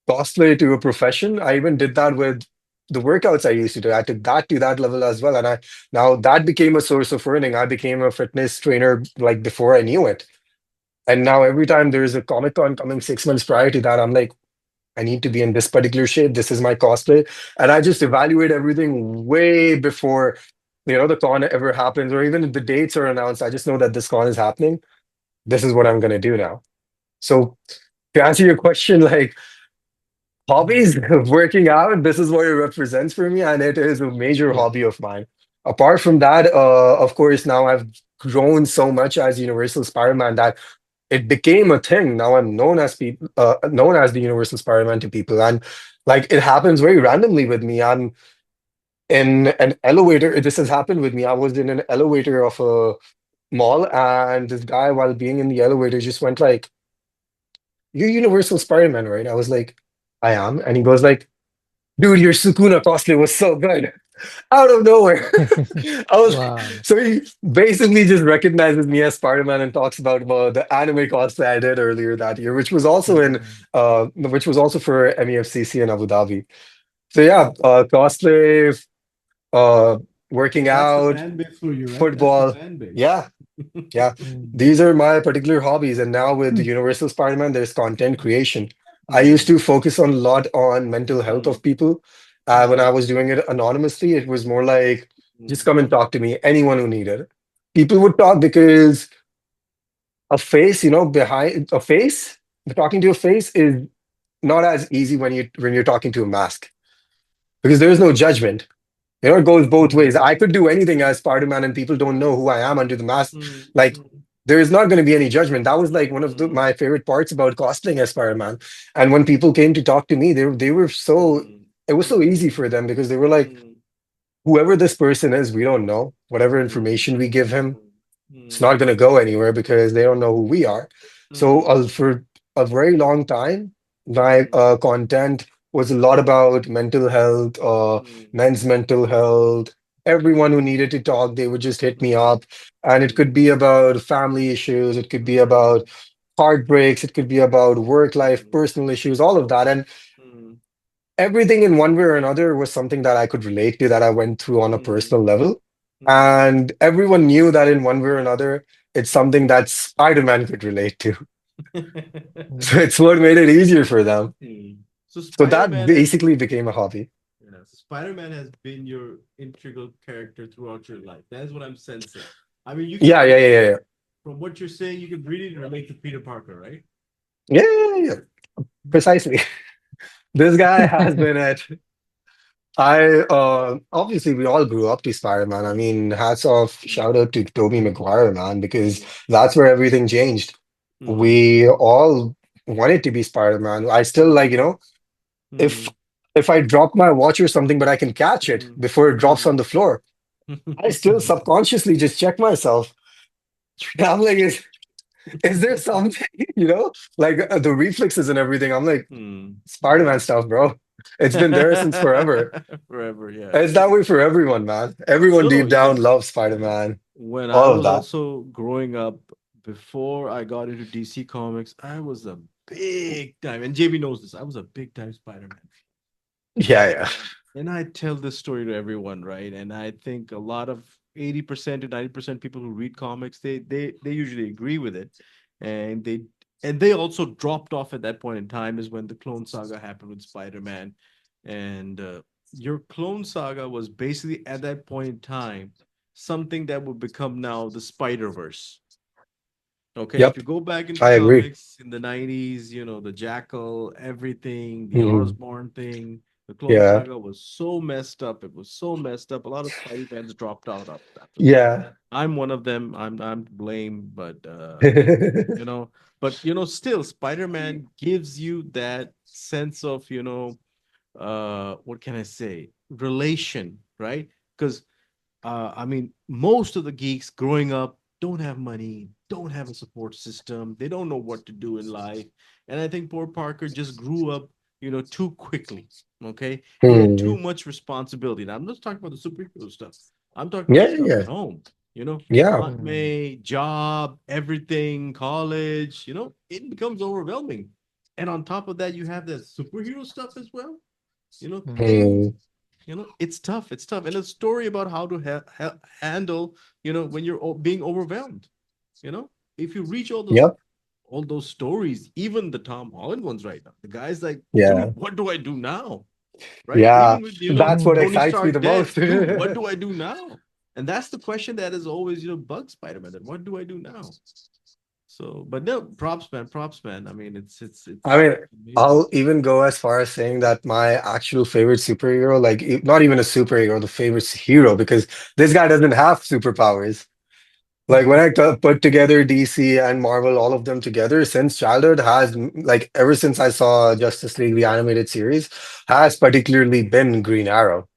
cosplay to a profession, I even did that with the workouts I used to do. I took that to that level as well. And I now that became a source of earning. I became a fitness trainer like before I knew it. And now every time there's a Comic Con coming 6 months prior to that, I'm like, I need to be in this particular shape. This is my cosplay. And I just evaluate everything way before, the con ever happens, or even if the dates are announced. I just know that this con is happening. This is what I'm gonna do now. So to answer your question, like Mm. hobbies, working out, this is what it represents for me, and it is a major Yeah. hobby of mine. Apart from that, of course, now I've grown so much as Universal Spider-Man that it became a thing. Now I'm known as the Universal Spider-Man to people, and like it happens very randomly with me. I'm in an elevator. This has happened with me. I was in an elevator of a mall, and this guy, while being in the elevator, just went like, "You're Universal Spider-Man, right?" I was like, "I am," and he goes like, "Dude, your Sukuna cosplay was so good." out of nowhere. I was Wow. so he basically just recognizes me as Spider-Man and talks about the anime cosplay I did earlier that year, Mm. which was also for MEFCC in Abu Dhabi. So yeah, cosplay, uh, working That's the out, fan base for you, right? That's the football. fan base. Yeah, yeah. Mm. These are my particular hobbies. And now with the Mm. Universal Spider-Man, there's content creation. I used Hmm. to focus on a lot on mental health Hmm. of people. When I Hmm. was doing it anonymously, it was more like, just Hmm. come and talk to me, anyone who needed it. People would talk because a face, behind a face, talking to a face is not as easy when you're talking to a mask because there is no judgment. It goes both ways. Mm. I could do anything as Spider-Man and people don't know who I am under the mask. Hmm. Like, Hmm. there is not going to be any judgment. That was like one of Hmm. my favorite parts about cosplaying as Spider-Man. And when people came to talk to me, they were so, Hmm. it was so Hmm. easy for them because they were like, Hmm. whoever this person is, we don't know. Whatever Hmm. information we give him, it's Hmm. not going to go anywhere because they don't know who we are. So Hmm. for a very long time, my Hmm. content was a lot about mental health, Hmm. men's mental health. Everyone who needed to talk, they would just hit me Hmm. up. And it could be about family issues, it could be about heartbreaks, it could be about work life, Hmm. personal issues, all of that. And Hmm. everything in one way or another was something that I could relate to, that I went through on a Hmm. personal level. Hmm. And everyone knew that in one way or another, it's something that Spider-Man could relate to. So Mm. it's what made it easier for them. Hmm. So So that Spider-Man has basically became a hobby. yeah, so Spider-Man has been your integral character throughout your life. That's what I'm sensing. I mean, you can Yeah, yeah, yeah, yeah, yeah. from what you're saying, you can really relate to Peter Parker, right? Yeah, yeah, yeah, yeah. Precisely. This guy has been at I obviously we all grew up to Spider-Man. I mean, hats off, shout out to Tobey Maguire, man, because that's where everything changed. Hmm. We all wanted to be Spider-Man. I still like, if Hmm. if I drop my watch or something, but I can catch it Hmm. before it drops Hmm. on the floor, I still subconsciously just check myself. I'm like, is there something, like the reflexes and everything? I'm like, Hmm. Spider-Man stuff, bro. It's been there since forever. Forever, yeah. It's that way for everyone, man. Everyone No, no, deep down yeah. loves Yeah. Spider-Man. When I All of was that. also growing up, before I got into DC Comics, I was a big time, and JB knows this, I was a big time Spider-Man. Yeah, yeah. And I tell this story to everyone, right? And I think a lot of 80% to 90% people who read comics, they usually agree with it. And they also dropped off at that point in time is when the Clone Saga happened with Spider-Man. And your Clone Saga was basically at that point in time something that would become now the Spider-Verse. Okay, if Yep. you go back into I agree. comics in the 90s, the Jackal, everything, the Mhm. Osborn thing, the Clone Yeah. Saga was so messed up. It was so messed up. A lot of Spidey fans dropped out after that. Yeah. I'm one of them. I'm to blame, but you know, still Spider-Man gives you that sense of, what can I say? Relation, right? Because I mean, most of the geeks growing up don't have money, don't have a support system, they don't know what to do in life. And I think poor Parker just grew up, too quickly. Okay. He had too Hmm. much responsibility. Now, I'm not talking about the superhero stuff. I'm talking about Yeah, stuff yeah, at home, yeah. Aunt Mm. May, job, everything, college, it becomes overwhelming. And on top of that, you have that superhero stuff as well, Mm. things Hmm. it's tough. It's tough. And a story about how to handle, when you're being overwhelmed. If you reach Yep. all those stories, even the Tom Holland ones right now, the guy's like, dude, Yeah. what do I do now? Right? Yeah. Even with That's what Mm. Tony excites me Stark the dead, most. dude, what do I do now? And that's the question that is always, bugs Spider-Man. That what do I do now? So, but no, props, man. I mean, I it's mean, amazing. I'll even go as far as saying that my actual favorite superhero, like not even a superhero, the favorite hero, because this guy doesn't have superpowers. Like when I put together DC and Marvel, all of them together since childhood has like ever since I saw Justice League, the animated series, has particularly been Green Arrow.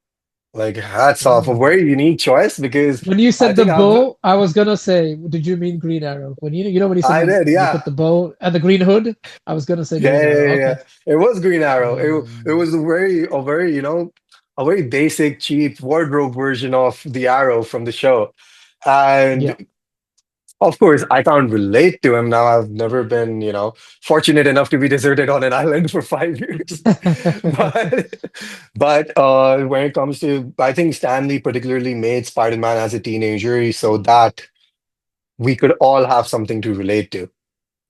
Like hats off, a Mm. very unique choice because When you I said the think I've bow, I was gonna say, did you mean Green Arrow? When when you said I did, you yeah. put the bow and the green hood, I was gonna say Yeah, Green yeah, Arrow. yeah, yeah. Okay. It was Green Arrow. It Mm. was a very, a very basic, cheap wardrobe version of the Arrow from the show. And Yeah. of course, I can't relate to him now. I've never been, fortunate enough to be deserted on an island for 5 years. But when it comes to, I think Stanley particularly made Spider-Man as a teenager so Hmm. that we could all have something to relate to.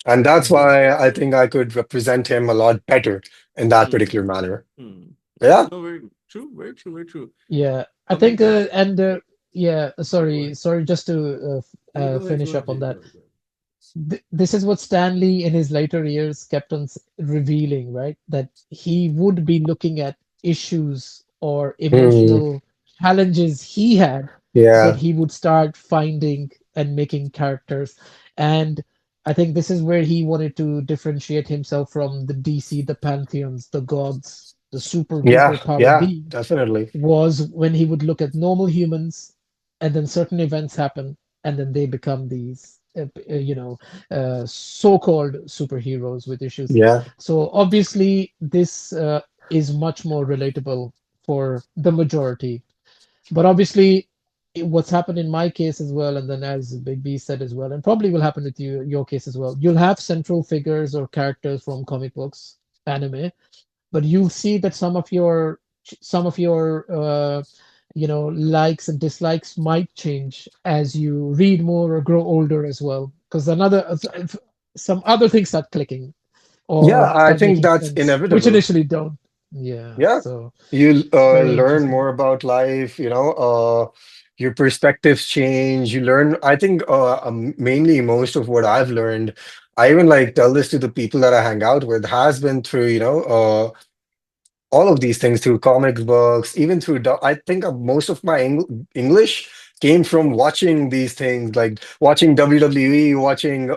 And that's Mhm. True. why I True. think I could represent him a lot better in that Hmm. particular manner. Hmm. Yeah. No, very true. Very true. Very true. Yeah, I think, Coming. yeah, Oh, go ahead. sorry, just to Yeah, go ahead. Go finish ahead, up on Jay. Go that. ahead. Go ahead. This is what Stanley in his later years kept on revealing, right? That he would be looking at issues or Hmm. emotional challenges he had that Yeah. he would start finding and making characters. And I think this is where he wanted to differentiate himself from the DC, the pantheons, the gods, the super Yeah. duper power Yeah. being, Definitely. was when he would look at normal humans, and then certain events happen, and then they become these so-called superheroes with issues. Yeah. So obviously this is much more relatable for the majority, but obviously what's happened in my case as well, and then as Big B said as well, and probably will happen with your case as well, you'll have central figures or characters from comic books, anime, but you'll see that some of your likes and dislikes might change as you read more or grow older as well, because some other things start clicking Yeah. or I start think making that's sense, which inevitable. initially don't. Yeah, Yeah. so You very learn interesting. more about life, your perspectives change. You learn, I think, mainly most of what I've learned, I even like tell this to the people that I hang out with, has been through, all of these things through comic books, even through, I think most of my English came from watching these things, like watching WWE, watching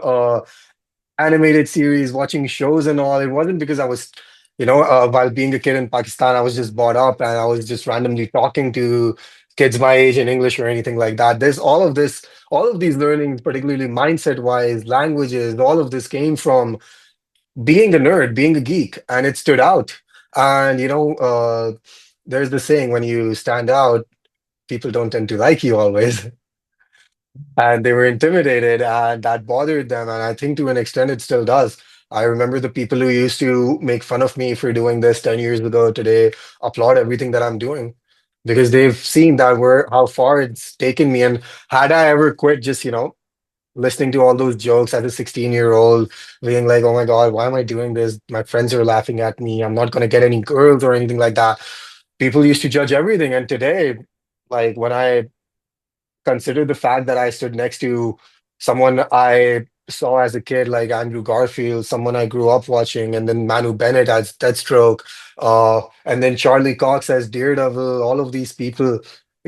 animated series, watching shows and all. It wasn't because I was, while being a kid in Pakistan, I was just brought up and I was just randomly talking to kids my age in English or anything like that. There's all of this, all of these learnings, particularly mindset wise, languages, all of this came from being a nerd, being a geek, and it stood out. And, there's the saying, when you stand out, people don't tend to like you always. And they were intimidated and that bothered them, and I think to an extent it still does. I remember the people who used to make fun of me for doing this 10 years ago today applaud everything that I'm doing because they've seen that where how far it's taken me. And had I ever quit just listening to all those jokes as a 16-year-old, being like, oh my god, why am I doing this, my friends are laughing at me, I'm not going to get any girls or anything like that, people used to judge everything. And today, like, when I consider the fact that I stood next to someone I saw as a kid, like Andrew Garfield, someone I grew up watching, and then Manu Bennett as Deathstroke, and then Charlie Cox as Daredevil, all of these people.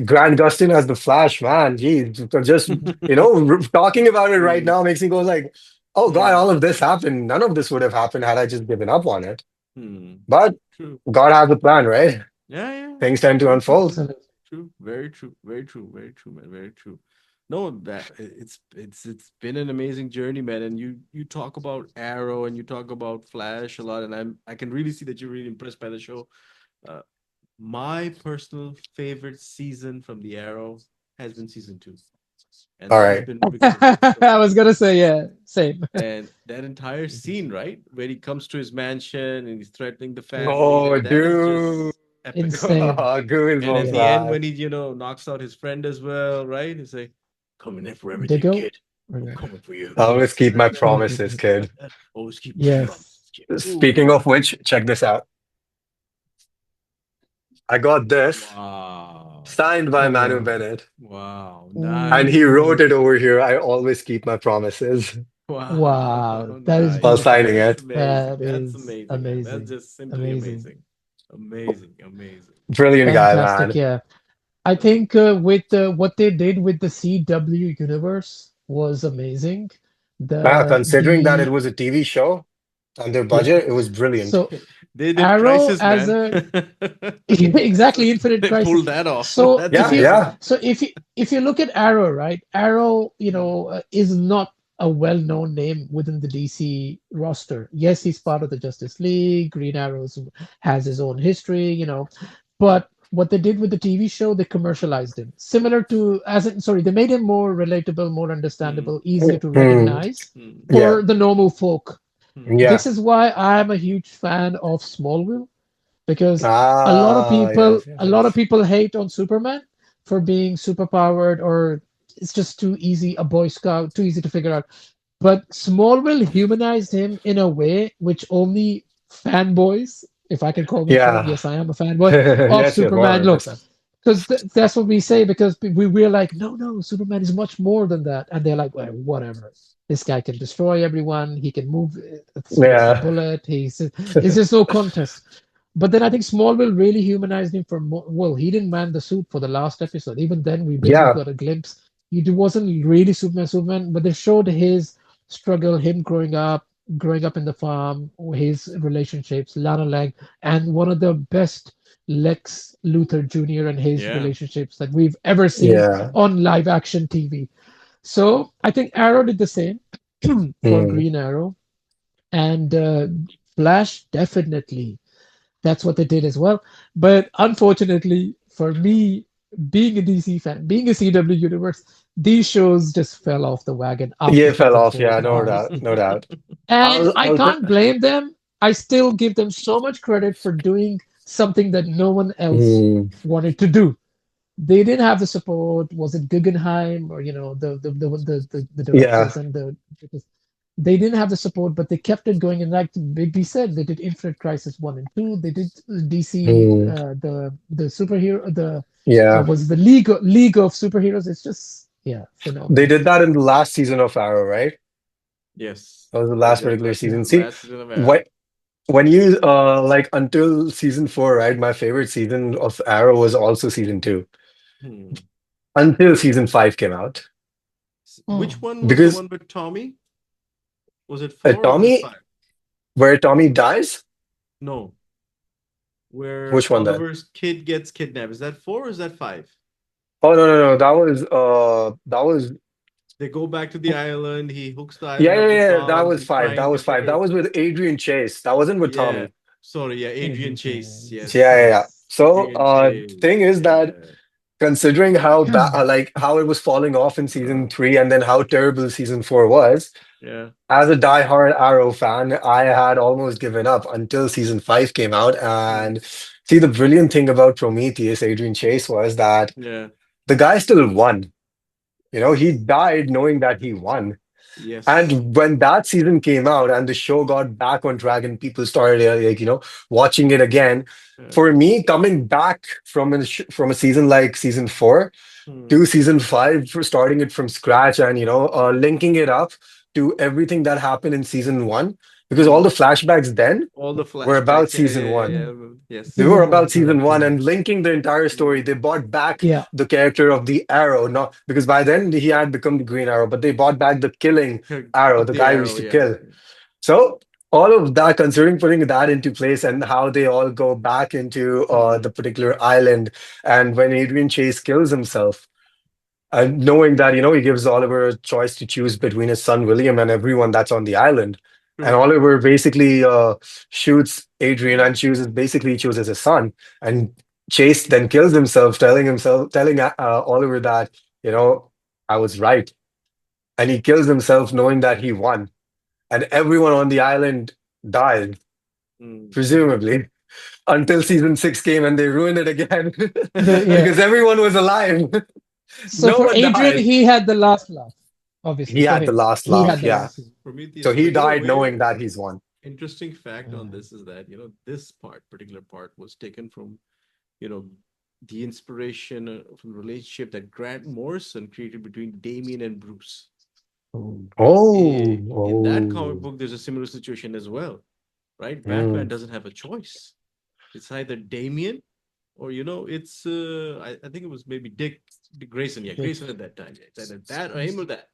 Grant Gustin as the Flash, man, geez, just talking about it right Hmm. now makes me go like, oh God, Hmm. all of this happened. None of this would have happened had I just given up on it. Hmm. But True. God has a plan, right? Yeah, yeah, Things tend to very true. unfold. Absolutely. True. Very true. Very true. Very true, man. Very true. No, it's been an amazing journey, man. And you talk about Arrow and you talk about Flash a lot, and I can really see that you're really impressed by the show. Uh, my personal favorite season from the Arrow has been season two, and All that has right. been because of this show. I was gonna say, yeah, same. And that entire scene, right, where he comes to his mansion and he's threatening the family, Oh, that is dude. just epic. Insane. And at Goosebumps, Yeah. the end, man. when he, knocks out his friend as well, right? He's like, coming in for everything, Diggle. kid. I'm coming for you. I always keep my Coming for promises, you. kid. Always keep my Yes. promises, kid. Ooh. Speaking of which, check this out. I got this Wow. signed by Oh Manu wow. Bennett, Wow. and he Nice. wrote Ooh. it over here. I always keep my promises Wow. Wow. That is while Nice. signing beautiful. That's it. amazing. That That's is amazing, man. That's amazing. just simply Amazing. amazing. Amazing. Amazing. Brilliant guy, Fantastic. man. Yeah. I Uh, think with what they did with the CW universe was amazing. Considering that it The was a TV show and their Yeah. budget, it was brilliant. So they did Arrow Crisis, as man. a exactly, Infinite They Crisis. pulled that off. So That's if Yeah, you amazing. yeah. so if you look at Arrow, right? Arrow, Mm. is not a well-known name within the DC roster. Yes, he's part of the Justice League. Green Arrows has his own history, but what they did with the TV show, they commercialized him. Similar to, as in, sorry, they made him more relatable, more Hmm. understandable, easier to Hmm. recognize Hmm. Yeah. for the normal folk. Hmm. Yeah. This is why I'm a huge fan of Smallville, because Ah, yes, yes, a lot of yes. people hate on Superman for being superpowered, or it's just too easy, a boy scout, too easy to figure out. But Smallville humanized him in a way which only fanboys, if I can call myself, Yeah. yes, I am a fanboy of Yes, yes, Superman. Look, 100%. because that's what we say. Because we're like, no, no, Superman is much more than that, and they're like, well, whatever. This guy can destroy everyone. He can move at the speed of a Yeah. bullet. It's just no contest. But then I think Smallville really humanized him for more. Well, he didn't man the suit for the last episode. Even then, we barely Yeah. got a glimpse. He wasn't really Superman, but they showed his struggle, him growing up in the farm, his relationships, Lana Lang, and one of the best Lex Luthor Jr. and his Yeah. relationships that we've ever seen Yeah. on live action TV. So I think Arrow did the same for Mm. Green Arrow, and Flash definitely. That's what they did as well. But unfortunately for me, being a DC fan, being a CW universe, these shows just fell off the wagon after Yeah, fell season off. four, Yeah, to be no honest. doubt. No doubt. And I'll, I I'll, t- can't blame them. I still give them so much credit for doing something that no one else mm, wanted to do. They didn't have the support. Was it Guggenheim, or the yeah. directors and the they didn't have the support, but they kept it going. And like Bigby said, they did Infinite Crisis 1 and 2. They did DC, Mm, the superhero, the yeah. was the League of Superheroes. It's just, yeah, They phenomenal. did that in the last season of Arrow, right? Yes. That was the They last did particular that Yeah. season. the See, last season of Arrow. what when you like until season four, right? My favorite season of Arrow was also season two Hmm. until season five came out. Which Oh. one was the Because one with Tommy? Was it four or was it Tommy, five? where Tommy dies, No, where which one then? Oliver's kid gets kidnapped. Is that four or is that five? Oh no, no, no, that was They go back to the island. He hooks the yeah, island yeah, up with yeah. That bombs. was He's five. That trying to was five. figure. That was with Adrian Chase. That wasn't with Yeah. Tommy. Sorry. Yeah. Adrian Adrian Chase. Chase. Yeah, Yes. yeah, yeah. Yes. So, Adrian thing Chase. is that Yeah. considering how like how it was falling off in season Uh, three, and then how terrible season four was, yeah. as a die-hard Arrow fan, I had almost given up until season five came out. Hmm. And see, the brilliant thing about Prometheus, Adrian Chase, was that Yeah. the guy still won. He died knowing that he won. Yes. And when that season came out and the show got back on track and people started watching it again, Yeah. for me coming back from from a season like season four Hmm. to season five, for starting it from scratch and linking it up to everything that happened in season one, because all Hmm. the flashbacks then All the were about flashbacks. Yeah. season Yeah. Yeah. one. Yeah. Yeah. They Yes. were Season one, about season correct. one Yeah. and linking the entire story. Hmm. They brought back Yeah. the character of the Arrow, not because by then he had become the Green Arrow, but they brought back the killing Arrow, Of the the guy who used arrow. to Yeah. kill. So all of that, considering putting that into place and how they all go back into Hmm. the particular island, and when Adrian Chase kills himself, and knowing that he gives Oliver a choice to choose between his son William and everyone that's on the island, and True. Oliver basically shoots Adrian and chooses his son, and Chase then kills himself, telling Oliver that you know I was right, and he kills himself knowing that he won, and everyone on the island died, Hmm. presumably, until season six came and they ruined it again Yeah. because everyone was alive. So No for one Adrian, died. he had the last laugh. Obviously, He for had the him, last he laugh, had the yeah. last Yes. laugh. So Prometheus. he But died knowing where that he's won. interesting fact on Uh, this is that, this particular part was taken from, you know, the inspiration from the relationship that Grant Morrison created between Damien and Bruce. Oh, In that comic oh. book, there's a similar situation as well, right? Batman Mm, doesn't have a choice. It's either Damien or, it's, I think it was maybe Dick Grayson. Yeah, Dick. Grayson at that time. It's either that or him or that.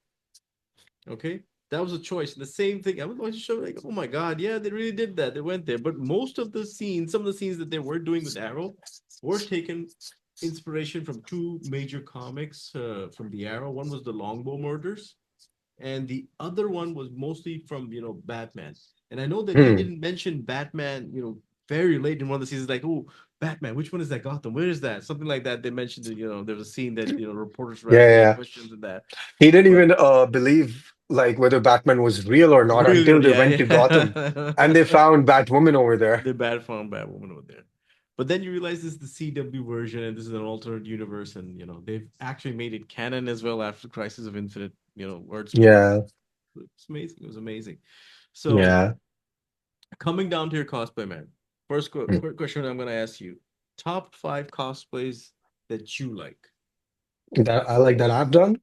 Okay, that was a choice. And the same thing. I was watching the show like, oh my god, yeah, they really did that. They went there, but most of the scenes, some of the scenes that they were doing with Arrow, were taken inspiration from two major comics from the Arrow. One was the Longbow Murders, and the other one was mostly from Batman. And I know that he mm, didn't mention Batman, very late in one of the seasons, like, oh, Batman, which one is that? Gotham, where is that? Something like that. They mentioned that, there's a scene that, reporters were Yeah, asking yeah, him yeah. questions and that. He didn't But even believe like whether Batman was real or not really, until they yeah, went to Gotham and they yeah. found Batwoman over there. The bad found Batwoman over there. But then you realize this is the CW version and this is an alternate universe, and they've actually made it canon as well after Crisis of Infinite, Earths came out. Yeah, It's amazing. It was amazing. So yeah. coming down to your cosplay, man. First Mm. question I'm gonna ask you: top five cosplays that you like. That I like that I've done,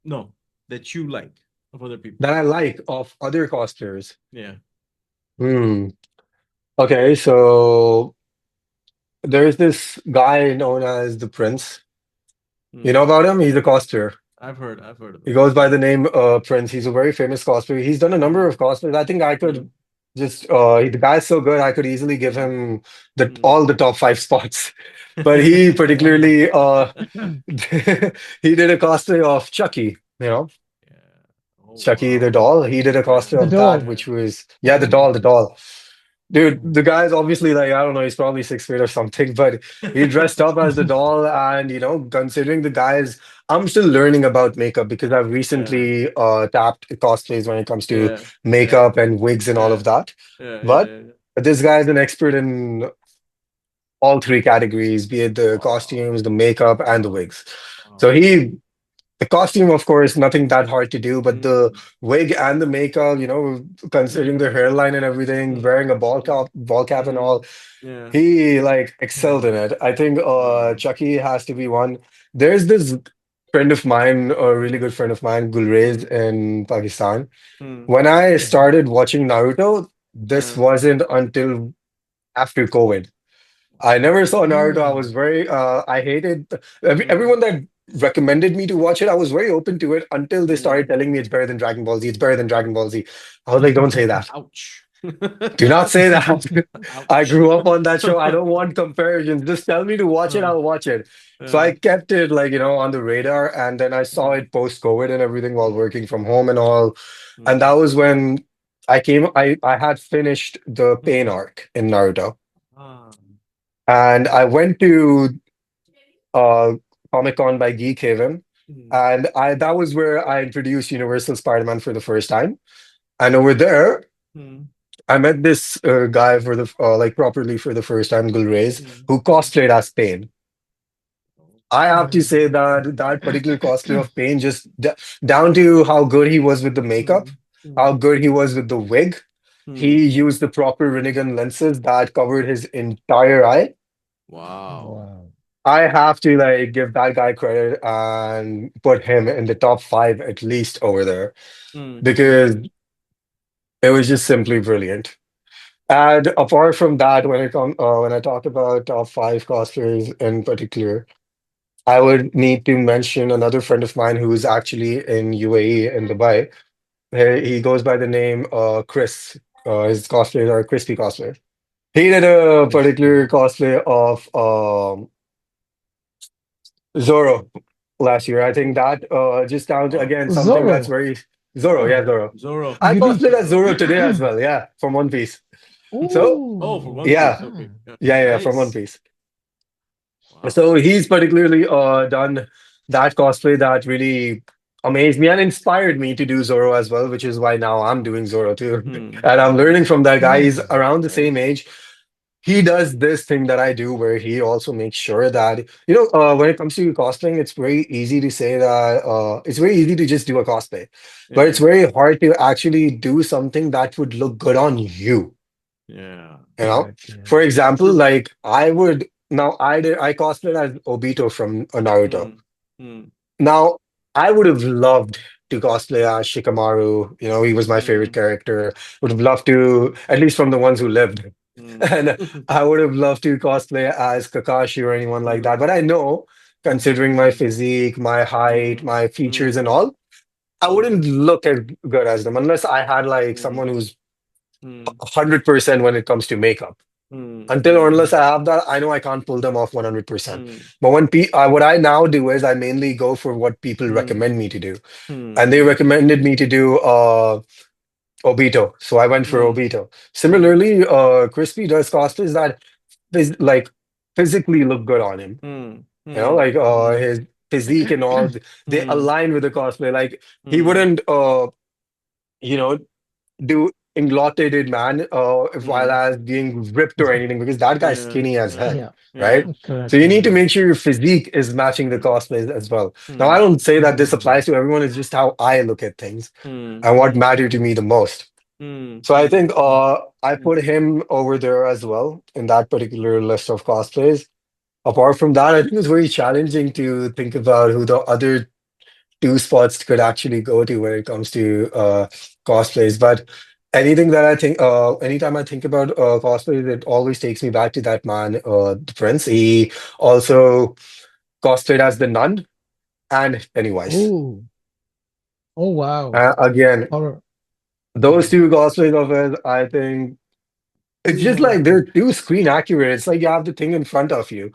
No, that you like of other people. that I like of other cosplayers. Yeah. Hmm. Okay, so there's this guy known as the Prince. You know Hmm. about him? He's a cosplayer. I've heard of He them. goes by the name Prince. He's a very famous cosplayer. He's done a number Hmm. of cosplays. I think I Hmm. could just the guy's so good I could easily give Hmm. him the Hmm. all the top five spots. But he Wow. particularly he did a cosplay of Chucky, you know, Yeah. Oh Chucky the wow. doll. He did a Yeah. cosplay The of that, doll. Yeah. which was yeah, the Oh. doll, the doll. Dude, Oh. the guy's obviously like, I don't know, he's probably 6 feet or something, but he dressed up as the doll. And, considering the guys, I'm still learning about makeup because I've Yeah. recently tapped cosplays when it comes to Yeah. Yeah. makeup and wigs and all Yeah. of that. Yeah. Yeah. But Yeah. this guy's an expert in all three categories, be it the Wow. costumes, the makeup, and the Wow. wigs. So Wow. the costume, of course, nothing that hard to do, but the Hmm. wig and the makeup, considering the Hmm. hairline and everything, Hmm. wearing a ball cap and Hmm. all, Yeah. he like excelled in Hmm. it. I think Wow. Chucky has to be one. There's this friend of mine, a really good friend of mine, Gulrez Hmm. in Pakistan. Hmm. When I Mhm. started watching Naruto, this Yeah. wasn't until after COVID. I never saw Naruto. I was Mm. very I hated Hmm. everyone that recommended me to watch it. I was very open to it until they started Hmm. telling me it's better than Dragon Ball Z. It's better than Dragon Ball Z. I was like, don't say that. Ouch. Do not say that. I Ouch. grew up on that show. I don't want comparisons. Just tell me to watch it. Uh, I'll watch it. So uh, I kept it like, on the radar. And then I saw mm, it post COVID and everything while mm, working from home and all. And that mm, was when I had finished the pain mm. arc in Naruto. Ah, And I went to uh, Comic Con by Geek, mm, and I that was where I introduced Universal Spider-Man for the first time. And over there, mm, I met this guy for the like properly for the first time, Gulrez, mm, who mm. cosplayed as Pain. I have to Mm. say that that particular cosplay of Pain, just down to how good he was with the makeup, Mm, how mm, good he was with the wig. mm. He used the proper Rinnegan lenses that covered his entire eye. Wow. Wow. I have to like give that guy credit and put him in the top five at least over there Mm, because it was just simply brilliant. And apart from that, when I talk about top five cosplayers in particular, I would need to mention another friend of mine who is actually in UAE in Dubai. He goes by the name Chris. His cosplayers are crispy cosplay. He did a Crispy. particular cosplay of Zorro last year. I think that just down to wow. again something that's Zorro. very Zorro, yeah, Oh, Zorro. Zoro. I unique. cosplayed as Zoro. Zorro today as well, yeah, from One Piece. So Oh, for Ooh. One Piece. yeah, Okay. Ah. Yeah. yeah, from One Nice. Piece. Wow. So he's particularly done that cosplay that really amazed me and inspired me to do Zorro as well, which is why now I'm doing Zorro too. Mm, And I'm mm. learning from that guy. He's Mm. around the same Nice. age. He does this thing that I do where he also makes sure that, when it comes to cosplaying, it's very easy to say that it's very easy to just do a cosplay, but it's Yeah. very hard to actually do something that would look good on you. Yeah. You know, Correct. Yeah. for example, True. like I cosplayed as Obito from Naruto. Mm, mm, Now, I would have loved to cosplay as Shikamaru. He was my favorite mm, character. Would have loved to, at least from the ones who lived. mm, And I would have loved to cosplay as Kakashi or anyone like mm, that. But I know, considering my physique, my height, mm, my features, mm, and all, I mm, wouldn't look as good as them unless I had like someone mm, who's mm, 100% when it comes to makeup. mm, Until or mm, unless I Mm. have that, I know I can't pull them off 100%. mm, But what I now do is I mainly go for what people mm, recommend me to do. mm, And they recommended me to do Obito. So I went for mm, Obito. mm, Similarly, Crispy does cosplays that is like physically look good on him. Hmm. You know, Hmm. like Hmm. his physique and all, they Hmm. align with the cosplay. Like he Hmm. wouldn't, you know, do englotted man while Hmm. as being ripped or anything because that guy's Yeah. skinny as Yeah. heck, Yeah, right? Yeah. So correct. you need to Yeah. make sure your physique is matching the Hmm. cosplays as well. Now, I Hmm. don't say that this Mhm. applies to everyone, it's just how I look at things Hmm. and what Hmm. matter to me the most. Hmm. So I Hmm. think I Hmm. put him over there as well in that particular list of cosplays. Apart from that, I think it's very challenging to think about who the other two spots could actually go to when it comes to cosplays. But anything that I think, anytime I think about cosplays, it always takes me back to that man, the Prince. He also cosplayed as the Nun and Pennywise. Oh, oh wow. Again, Horror. those Mhm. two cosplays of his, I think it's just like they're Wow. too screen accurate. It's like you have the thing in front of you.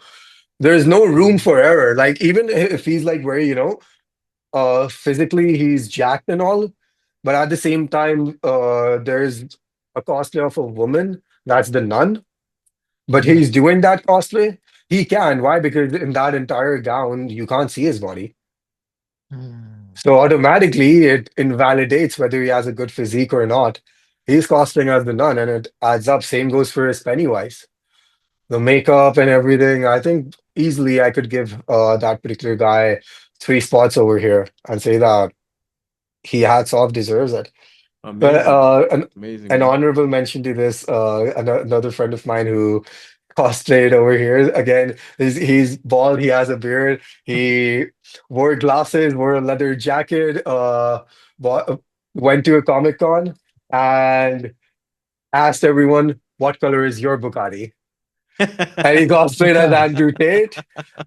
There's no room Mhm. for error. Like even if he's like very, physically he's jacked and all, but at the same time, there's a cosplay of a woman that's the nun, but Yeah. he's doing that cosplay. He can. Why? Because in that entire gown, you can't see his body. Mm. So automatically it invalidates whether he has a good physique or not. He's cosplaying as the nun, and it adds up. Same goes for his Pennywise. The makeup and everything. I think easily I could give that particular guy three spots over here and say that he hats off deserves it. But Amazing. Amazing, an man. honorable mention to this, another friend of mine who cosplayed over here. Again, he's bald, he has a beard, he wore glasses, wore a leather jacket, bought, went to a Comic Con and asked everyone, "What color is your Bugatti?" And he cosplayed as Andrew Tate.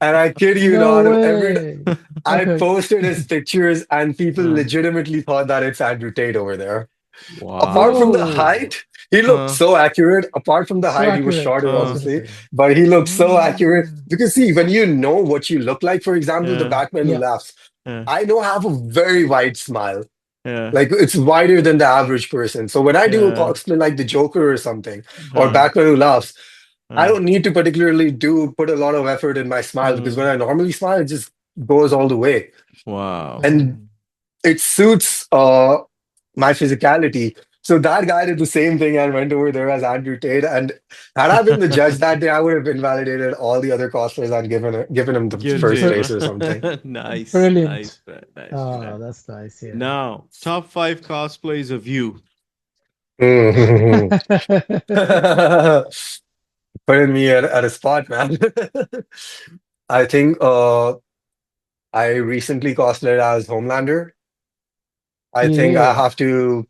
And I kid you No not, way. I posted his pictures and people Uh, legitimately thought that it's Andrew Tate over there. Apart from wow. the Whoa. height, he looked Uh, so accurate. Apart from the So height, he was accurate. shorter, I was gonna obviously, say. but he looked so accurate. Mm. Because see, when you know what you look like, for example, the yeah. Batman who Yeah. laughs, Yeah. I know I have a very wide smile. Yeah. Like it's wider than the average person. So when I do a Yeah. cosplay like the Joker or something, or Uh, Batman who laughs, I uh, don't need to particularly do put a lot of effort in my smile because when mm, I normally smile, it just goes all the way. wow. And Mm. it suits my physicality. So that guy did the same thing and went over there as Andrew Tate. And had I been the judge that day, I would have invalidated all the other cosplayers and given him the Give it to first Br- place or something. him. Nice. Nice, Brilliant. man. Nice, Oh, man. that's nice. Yeah. Now, top five cosplays of you. Mhm. Putting me at a spot, man. I think I recently cosplayed as Homelander. I think I Yeah. have to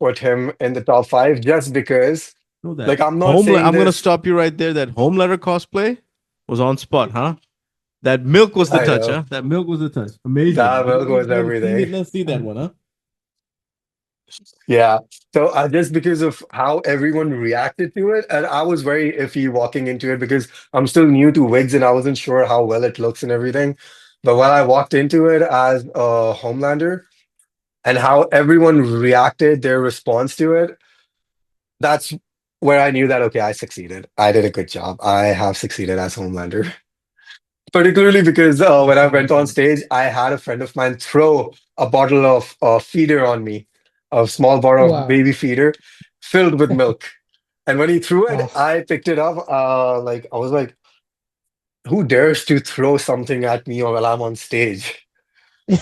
put him in the top five just because, Know that like, I'm not home. saying I'm gonna this. stop you right there. That Homelander cosplay was on spot, huh? That milk was the I touch, know huh? That milk was the touch. Amazing. that milk was everything. Let's see that one, huh? Yeah. So just because of how everyone reacted to it, and I was very iffy walking into it because I'm still new to wigs and I wasn't sure how well it looks and everything. But when I walked into it as a Homelander and how everyone reacted, their response to it, that's where I knew that, okay, I succeeded. I did a good job. I have succeeded as Homelander. Particularly because when That's I went on amazing. stage, I had a friend of mine throw a bottle of feeder on me, a small bottle of Wow. baby feeder filled with milk. And when he threw it, Oh. I picked it up. Like I was like, "Who dares to throw something at me while I'm on stage?"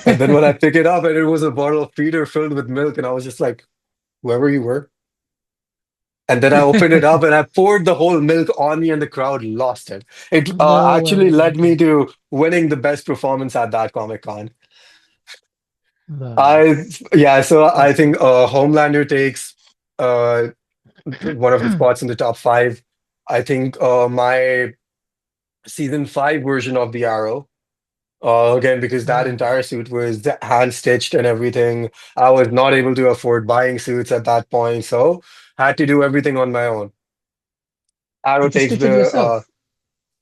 And then when I pick it up, and it was a bottle of feeder filled with milk, and I was just like, "Whoever you were." And then I opened it up and I poured the whole milk on me, and the crowd lost it. It No actually led way. me to winning the best performance at that Comic Con. I Nice. yeah, so I That's think nice. Homelander takes uh one of the spots in the top five. I think my season five version of the Arrow. Again, because that Mm. entire suit was hand stitched and everything. I was not able to afford buying suits at that point, so had to do everything on my own. Arrow Did you takes stitch it the yourself?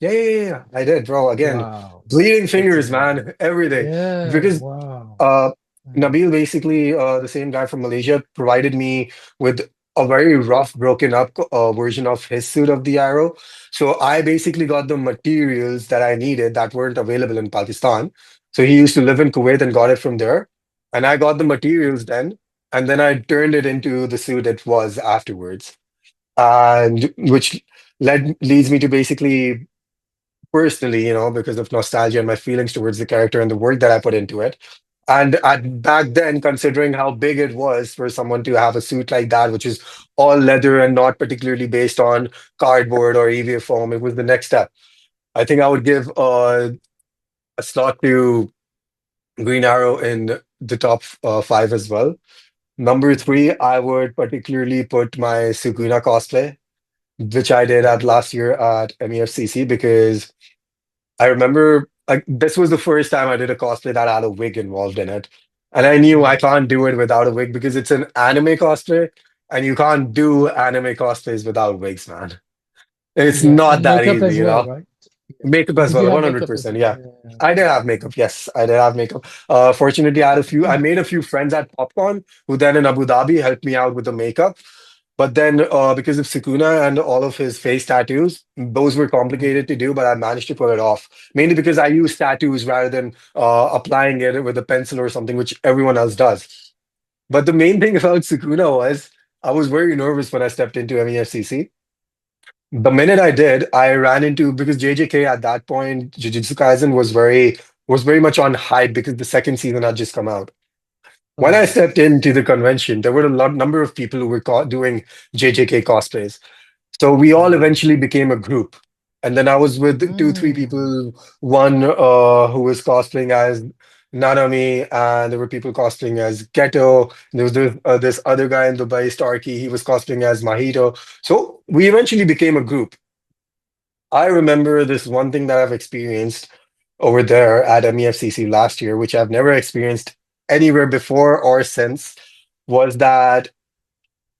yeah. I did, bro. Again, Wow. bleeding That's fingers, amazing. man. Everything. Yeah. Because Wow. uh Mm. Nabil, basically, the same guy from Malaysia, provided me with a very rough, broken up version of his suit of the Arrow. So I basically got the materials that I needed that weren't available in Pakistan. So he used to live in Kuwait and got it from there. And I got the materials then. And then I turned it into the suit it was afterwards. And which leads me to basically personally, because of nostalgia and my feelings towards the character and the work that I put into it. And back then, considering how big it was for someone to have a suit like that, which is all leather and not particularly based on cardboard or EVA foam, it was the next step. I think I would give a slot to Green Arrow in the top five as well. Number three, I would particularly put my Sukuna cosplay, which I did at last year at MEFCC because I remember like this was the first time I did a cosplay that had a wig involved in it. And I knew I Mm. can't do it without a wig because it's an anime cosplay and you can't do anime cosplays without wigs, man. It's Yeah, not and that makeup easy, as well, right? Yeah. Makeup as Did you well, have makeup as 100%. well? Yeah. Yeah. I did have makeup. Yes, I did have makeup. Fortunately, I made a few friends at Popcorn who then in Abu Dhabi helped me out with the makeup. But then, because of Sukuna and all of his face tattoos, those were Mm. complicated to do, but I managed to pull it off. Mainly because I use tattoos rather than applying it with a pencil or something, which everyone else does. But the main thing about Sukuna was I was very nervous when I stepped into MEFCC. The minute I did, I ran into because JJK at that point, Jujutsu Kaisen was very much on hype because the second season had just come out. Oh When I stepped yes. into the convention, there were a number of people who were doing JJK cosplays. So we all Mm. eventually became a group. And then I was with two, three Mm. people, one who was cosplaying as Nanami, and there were people cosplaying as Geto. There was this other guy in Dubai, Starkey, he was cosplaying as Mahito. So we eventually became a group. I remember this one thing that I've experienced over there at MEFCC last year, which I've never experienced anywhere before or since, was that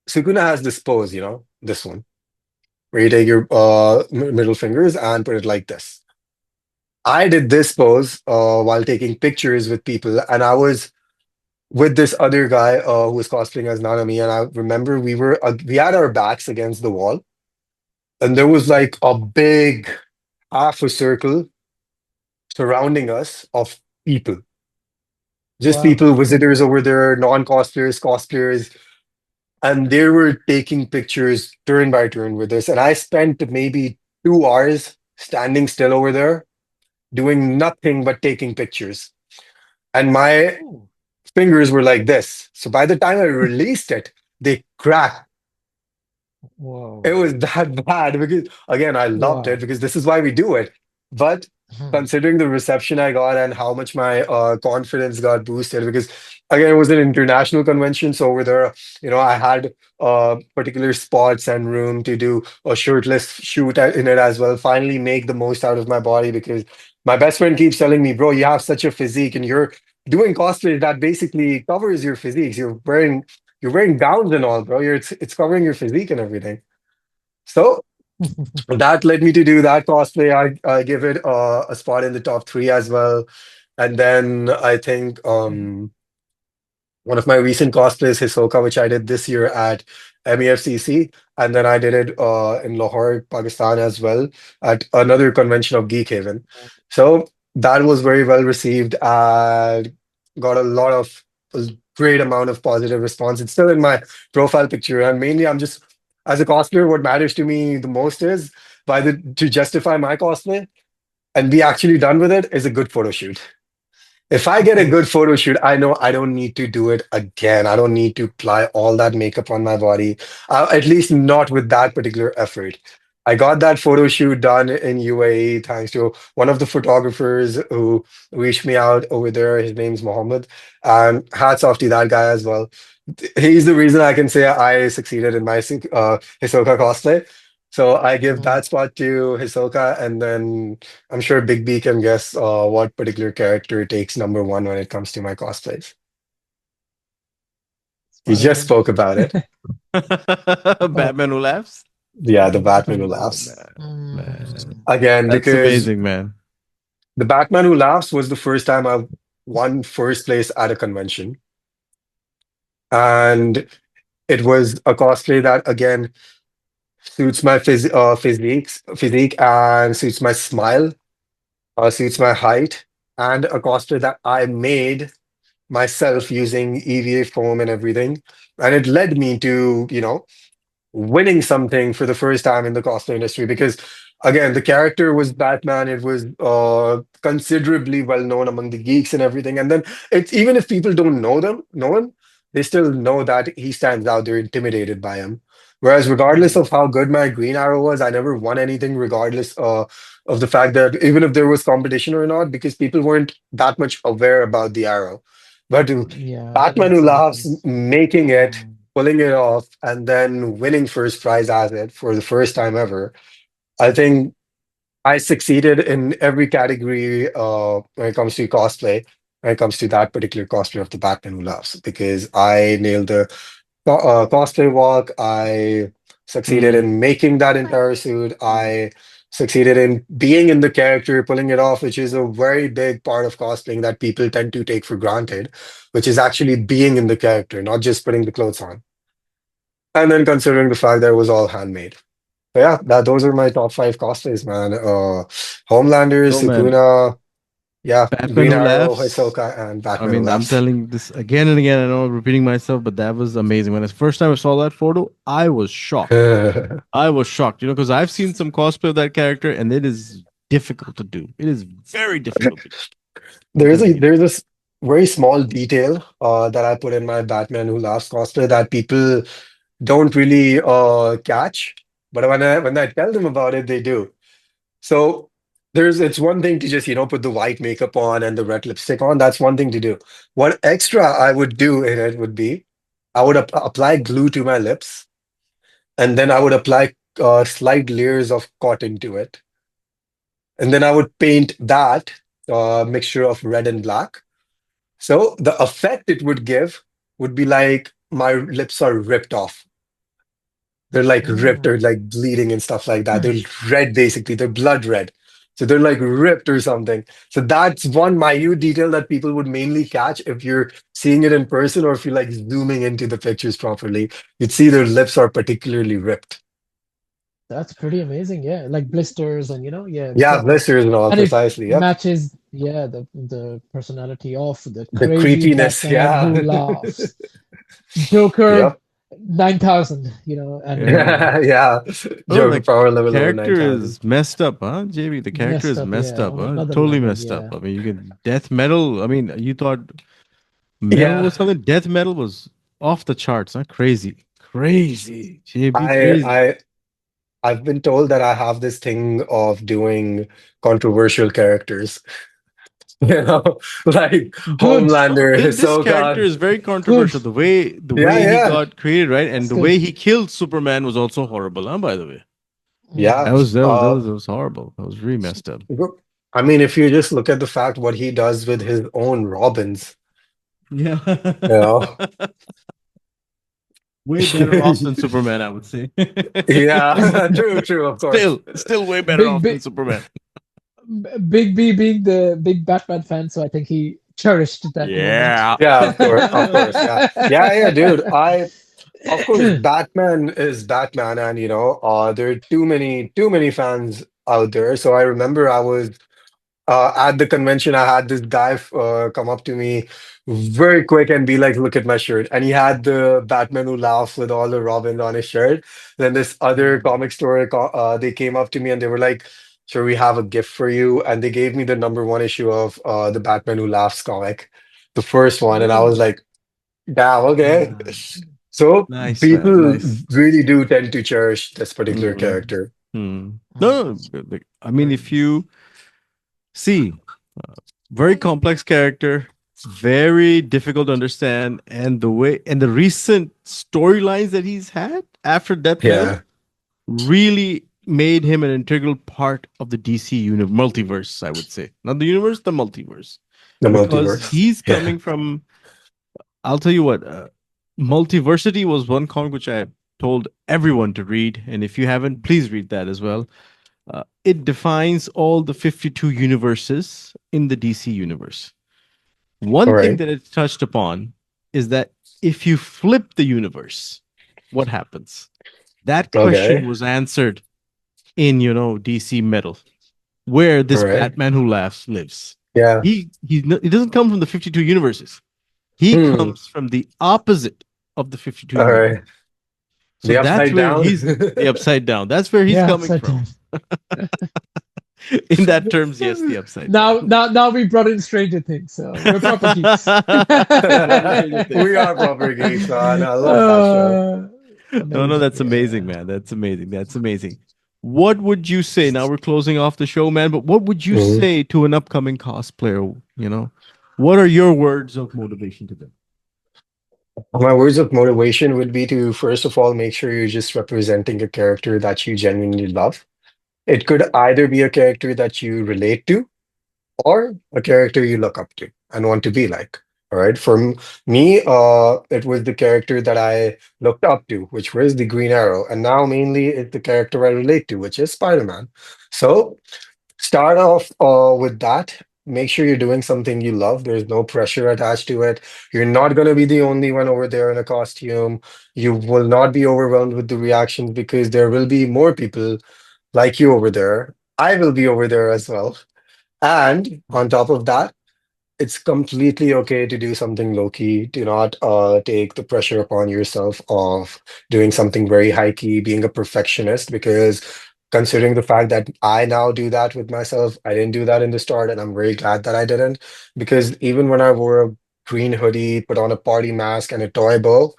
Sukuna has this pose, this one, where you take your middle fingers and put it like this. I did this pose while taking pictures with people, and I was with this other guy who was cosplaying as Nanami, and I remember we had our backs against the wall, and there was like a big half a circle surrounding us of people. Just Wow. people, visitors over there, non-cosplayers, cosplayers, and they were taking pictures turn by turn with us. And I spent maybe 2 hours standing still over there, doing nothing but taking pictures. And my Ooh. fingers were like this. So by the time I released it, they cracked. It Whoa. was that bad because, again, I loved it Wow. because this is why we do it. But Mhm. considering the reception I got and how much my confidence got boosted, because again, it was an international convention. So over there, I had particular spots and room to do a shirtless shoot in it as well. Finally, make the most out of my body because my best friend keeps telling me, bro, you have such a physique and you're doing cosplay that basically covers your physiques. You're wearing gowns and all, bro. It's covering your physique and everything. So that led me to do that cosplay. I give it a spot in the top three as well. And then I think one of my recent cosplays, Hisoka, which I did this year at MEFCC, and then I did it in Lahore, Pakistan as well at another convention of Geek Haven. So that was very well received. I got a great amount of positive response. It's still in my profile picture, and mainly I'm just as a cosplayer, what matters to me the most is to justify my cosplay and be actually done with it is a good photo shoot. If I get a good photo shoot, I know I don't need to do it again. I don't need to apply all that makeup on my body, at least not with that particular effort. I got that photo shoot done in UAE thanks to one of the photographers who reached me out over there. His name's Mohammed. And hats off to that guy as well. He's the reason I can say I succeeded in my Hisoka cosplay. So I give Mhm. that spot to Hisoka, and then I'm sure Big B can guess what particular character takes number one when it comes to my cosplays. He just Spider-Man. spoke about it. Batman who laughs. Yeah, the Batman who Oh laughs. man, man, Mm. Again, that's because amazing, man. the Batman who laughs was the first time I won first place at a convention. And It was a cosplay that again suits my physique and suits my smile, suits my height, and a cosplay that I made myself using EVA foam and everything. And it led me to, winning something for the first time in the cosplay industry because again the character was Batman. It was considerably well known among the geeks and everything, and then it's even if people don't know him, they still know that he stands out. They're intimidated by him, whereas regardless Mm. of how good my Green Arrow was, I never won anything regardless of the fact that even if there was competition or not, because people weren't that much aware about the arrow. But Yeah, that Batman Who makes a Laughs, difference. making it, Mm. pulling it off, and then winning first prize at it for the first time ever. I think I succeeded in every category when it comes to cosplay, when it comes to that particular cosplay of the Batman Who Laughs, because I nailed the cosplay walk. I succeeded Hmm. in making that entire suit. I succeeded in being in the character, pulling it off, which is a very big part of cosplaying that people tend to take for granted, which is actually being in the character, not just putting the clothes on. And then considering the fact that it was all handmade. So yeah, those are my top five cosplays, man. Homelander, Oh man, Sukuna, yeah, Batman Green Who Arrow, Laughs. Hisoka, and I Batman Who mean, I'm Laughs. telling this again and again. I know I'm repeating myself, but that was amazing. When the first time I saw that photo, I was shocked. I was shocked, because I've seen some cosplay of that character, and it is difficult to do. It is very difficult to do. I'm telling you. There's this very small detail that I put in my Batman Who Laughs cosplay that people don't really catch, but when I tell them about it, they do. So it's one thing to just put the white makeup on and the red lipstick on. That's one thing to do. One extra I would do in it would be I would apply glue to my lips, and then I would apply slight layers of cotton to it, and then I would paint that mixture of red and black. So the effect it would give would be like my lips are ripped off. They're like ripped Oh, or like bleeding and stuff like that. They're red basically. They're blood red. So they're like ripped or something. So that's one minute detail that people would mainly catch if you're seeing it in person or if you're like zooming into the pictures properly. You'd see their lips are particularly ripped. that's pretty amazing. Yeah, like blisters and yeah, Yeah, because blisters and all and it precisely. Yep. matches the personality of the The crazy creepiness. Batman Yeah. who laughs. Joker Yep. 9,000, and Yeah. Yeah. Oh, Joker the power level over character 9,000. is messed up, huh, JB? The character messed is up, messed yeah, up, on huh? another Totally level, messed up. yeah. I mean, you can death metal. I mean, you thought metal Yeah. was something. Death metal was off the charts, huh? Crazy, crazy, JB, I crazy. I I've been told that I have this thing of doing controversial characters. You know, like Good, No, Homelander, this character Hisoka. is very good. controversial. The way Yeah, he yeah, got created, right, and That's the good. way he killed Superman was also horrible, huh? By the way, yeah. Mm. that was horrible. That was really messed up. I mean, if you just look at the fact what he does with his own Robins, Yeah. you know. Way better off than Superman, I would say. Yeah, true, true, of course. Still way better Big, off than big, Superman. Big B being the big Batman fan, so I think he cherished that moment. Yeah. Yeah, of course, yeah, yeah, yeah, dude. Of course, Batman is Batman, and there are too many fans out there. So I remember I was at the convention, I had this guy come up to me very quick and be like, "Look at my shirt." And he had the Batman Who Laughs with all the Robins on his shirt. Then this other Mm. comic store, they came up to me and they were like, "Sure, we have a gift for you." And they gave me the number one issue of the Batman Who Laughs comic, the first one. And I was Oh, like, "Damn, okay." Ah, So nice, man. people Nice. really do tend to cherish this particular Mm, character. No, that's I mean, great. if you see, uh, very complex character, very difficult to understand, and the recent storylines that he's had after Death Metal Yeah, really made him an integral part of the DC multiverse, I would say. Not the universe, the multiverse. the Because multiverse. he's Yeah. coming from, I'll tell you what, Multiversity was one comic which I told everyone to read. And if you haven't, please read that as well. It defines all the 52 universes in the DC universe. All One thing right. that it touched upon is that if you flip the universe, what happens? That question Okay. was answered in, DC Metal, where All this right. Batman Who Laughs lives. Yeah. He doesn't come from the 52 universes. He Hmm. comes from the opposite of the 52 All universe. right. So The that's upside where down. he's the upside down. That's where he's Yeah, coming upside from. down. In that terms, yes, the upside Now, down. now, now we brought in Stranger Things, so we're proper geeks. We are proper geeks, man. I love that show. uh, No, Amazing. that's amazing, Yeah. man. That's amazing. That's amazing. What would you say? Now we're closing off the show, man. But what would you Mhm. say to an upcoming cosplayer? What are your words of motivation to them? My words of motivation would be to, first of all, make sure you're just representing a character that you genuinely love. It could either be a character that you relate to or a character you look up to and want to be like. All right. Me, it was the character that I looked up to, which was the Green Arrow. And now mainly it's the character I relate to, which is Spider-Man. So start off with that. Make sure you're doing something you love. There's no pressure attached to it. You're not going to be the only one over there in a costume. You will not be overwhelmed with the reactions because there will be more people like you over there. I will be over there as well. And on top of that, it's completely okay to do something low key. Do not take the pressure upon yourself of doing something very high key, being a perfectionist, because considering the fact that I now do that with myself, I didn't do that in the start, and I'm very glad that I didn't. Because even when I wore a green hoodie, put on a party mask and a toy bow,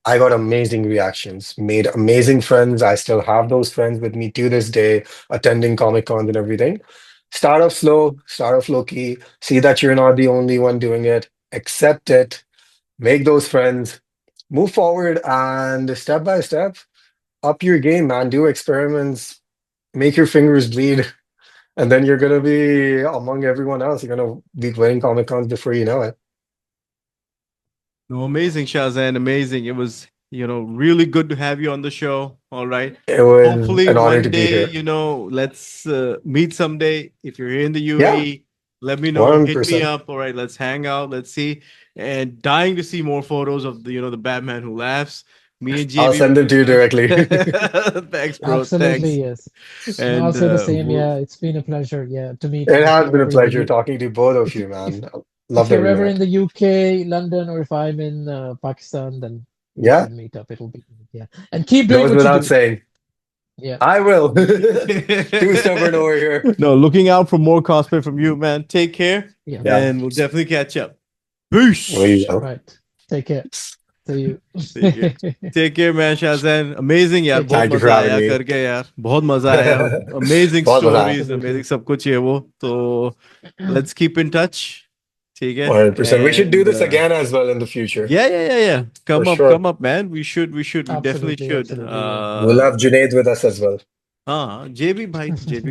I got amazing reactions, made amazing friends. I still have those friends with me to this day, attending Comic Cons and everything. Start off slow, start off low key, see that you're not the only one doing it, accept it, make those friends, move forward, and step by step, up your game, man. Do experiments, make your fingers bleed, and then you're gonna be among everyone else. You're gonna be playing Comic Cons before you know it. No, amazing, Shazan. Amazing. It was, really good to have you on the show. All right. It was Hopefully an honor to one be day, here. let's meet someday. If you're here in the Yeah, UAE, let me know. Hit me 100%. up. All right, let's hang out. Let's see. And dying to see more photos of the Batman Who Laughs. Me and I'll JB will send them be to in you touch. directly. Thanks, bro. Absolutely, Thanks. yes. No, I'll And say the same. we'll Yeah, it's been a pleasure. Yeah, to meet It you if has you're been a ever in the pleasure U. talking to both of If you, you if man. I if loved you're every ever in minute. the UK, London, or if I'm in Pakistan, then we Yeah, should meet up. It'll be yeah, and keep doing goes what you without do. saying. Yeah, I will. Too stubborn over here. No, looking out for more cosplay from you, man. Take care, yeah. Yeah, and we'll definitely catch up. we Peace. All will. right. Take care. See you. ठीक है take care man Shahzain amazing यार Take बहुत care. Thank you for मजा having आया me. करके यार बहुत मजा आया अमेजिंग बहुत मजा आया. Stories amazing Absolutely. सब कुछ है वो तो लेट्स कीप इन टच ठीक है 100%. We should do and this again as well in the future. yeah For sure. come up man we definitely Absolutely. should Absolutely. Yeah. We'll have Junaid with us as well. हाँ जेबी भाई है ठीक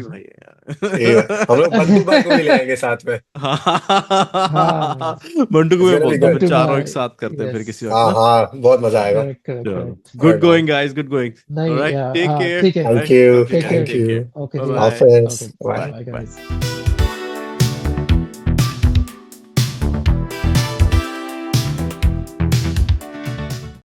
है. हम लोग बंटू भाई को भी ले आएंगे साथ में. Ah, मंटू को It's मैं gonna be बोलता हूँ फिर good. Bantu चारों एक Bhai. साथ करते हैं फिर किसी Yes. वक्त हाँ ना हाँ बहुत मजा आएगा. Correct. Correct. चलो Correct. All good right, man. going guys good going all नहीं, right yeah. take care ठीक है. Thank right you. okay Take guys care. Thank take care you. Okay, bye ji. bye Office. Okay. Bye. bye Bye, bye guys.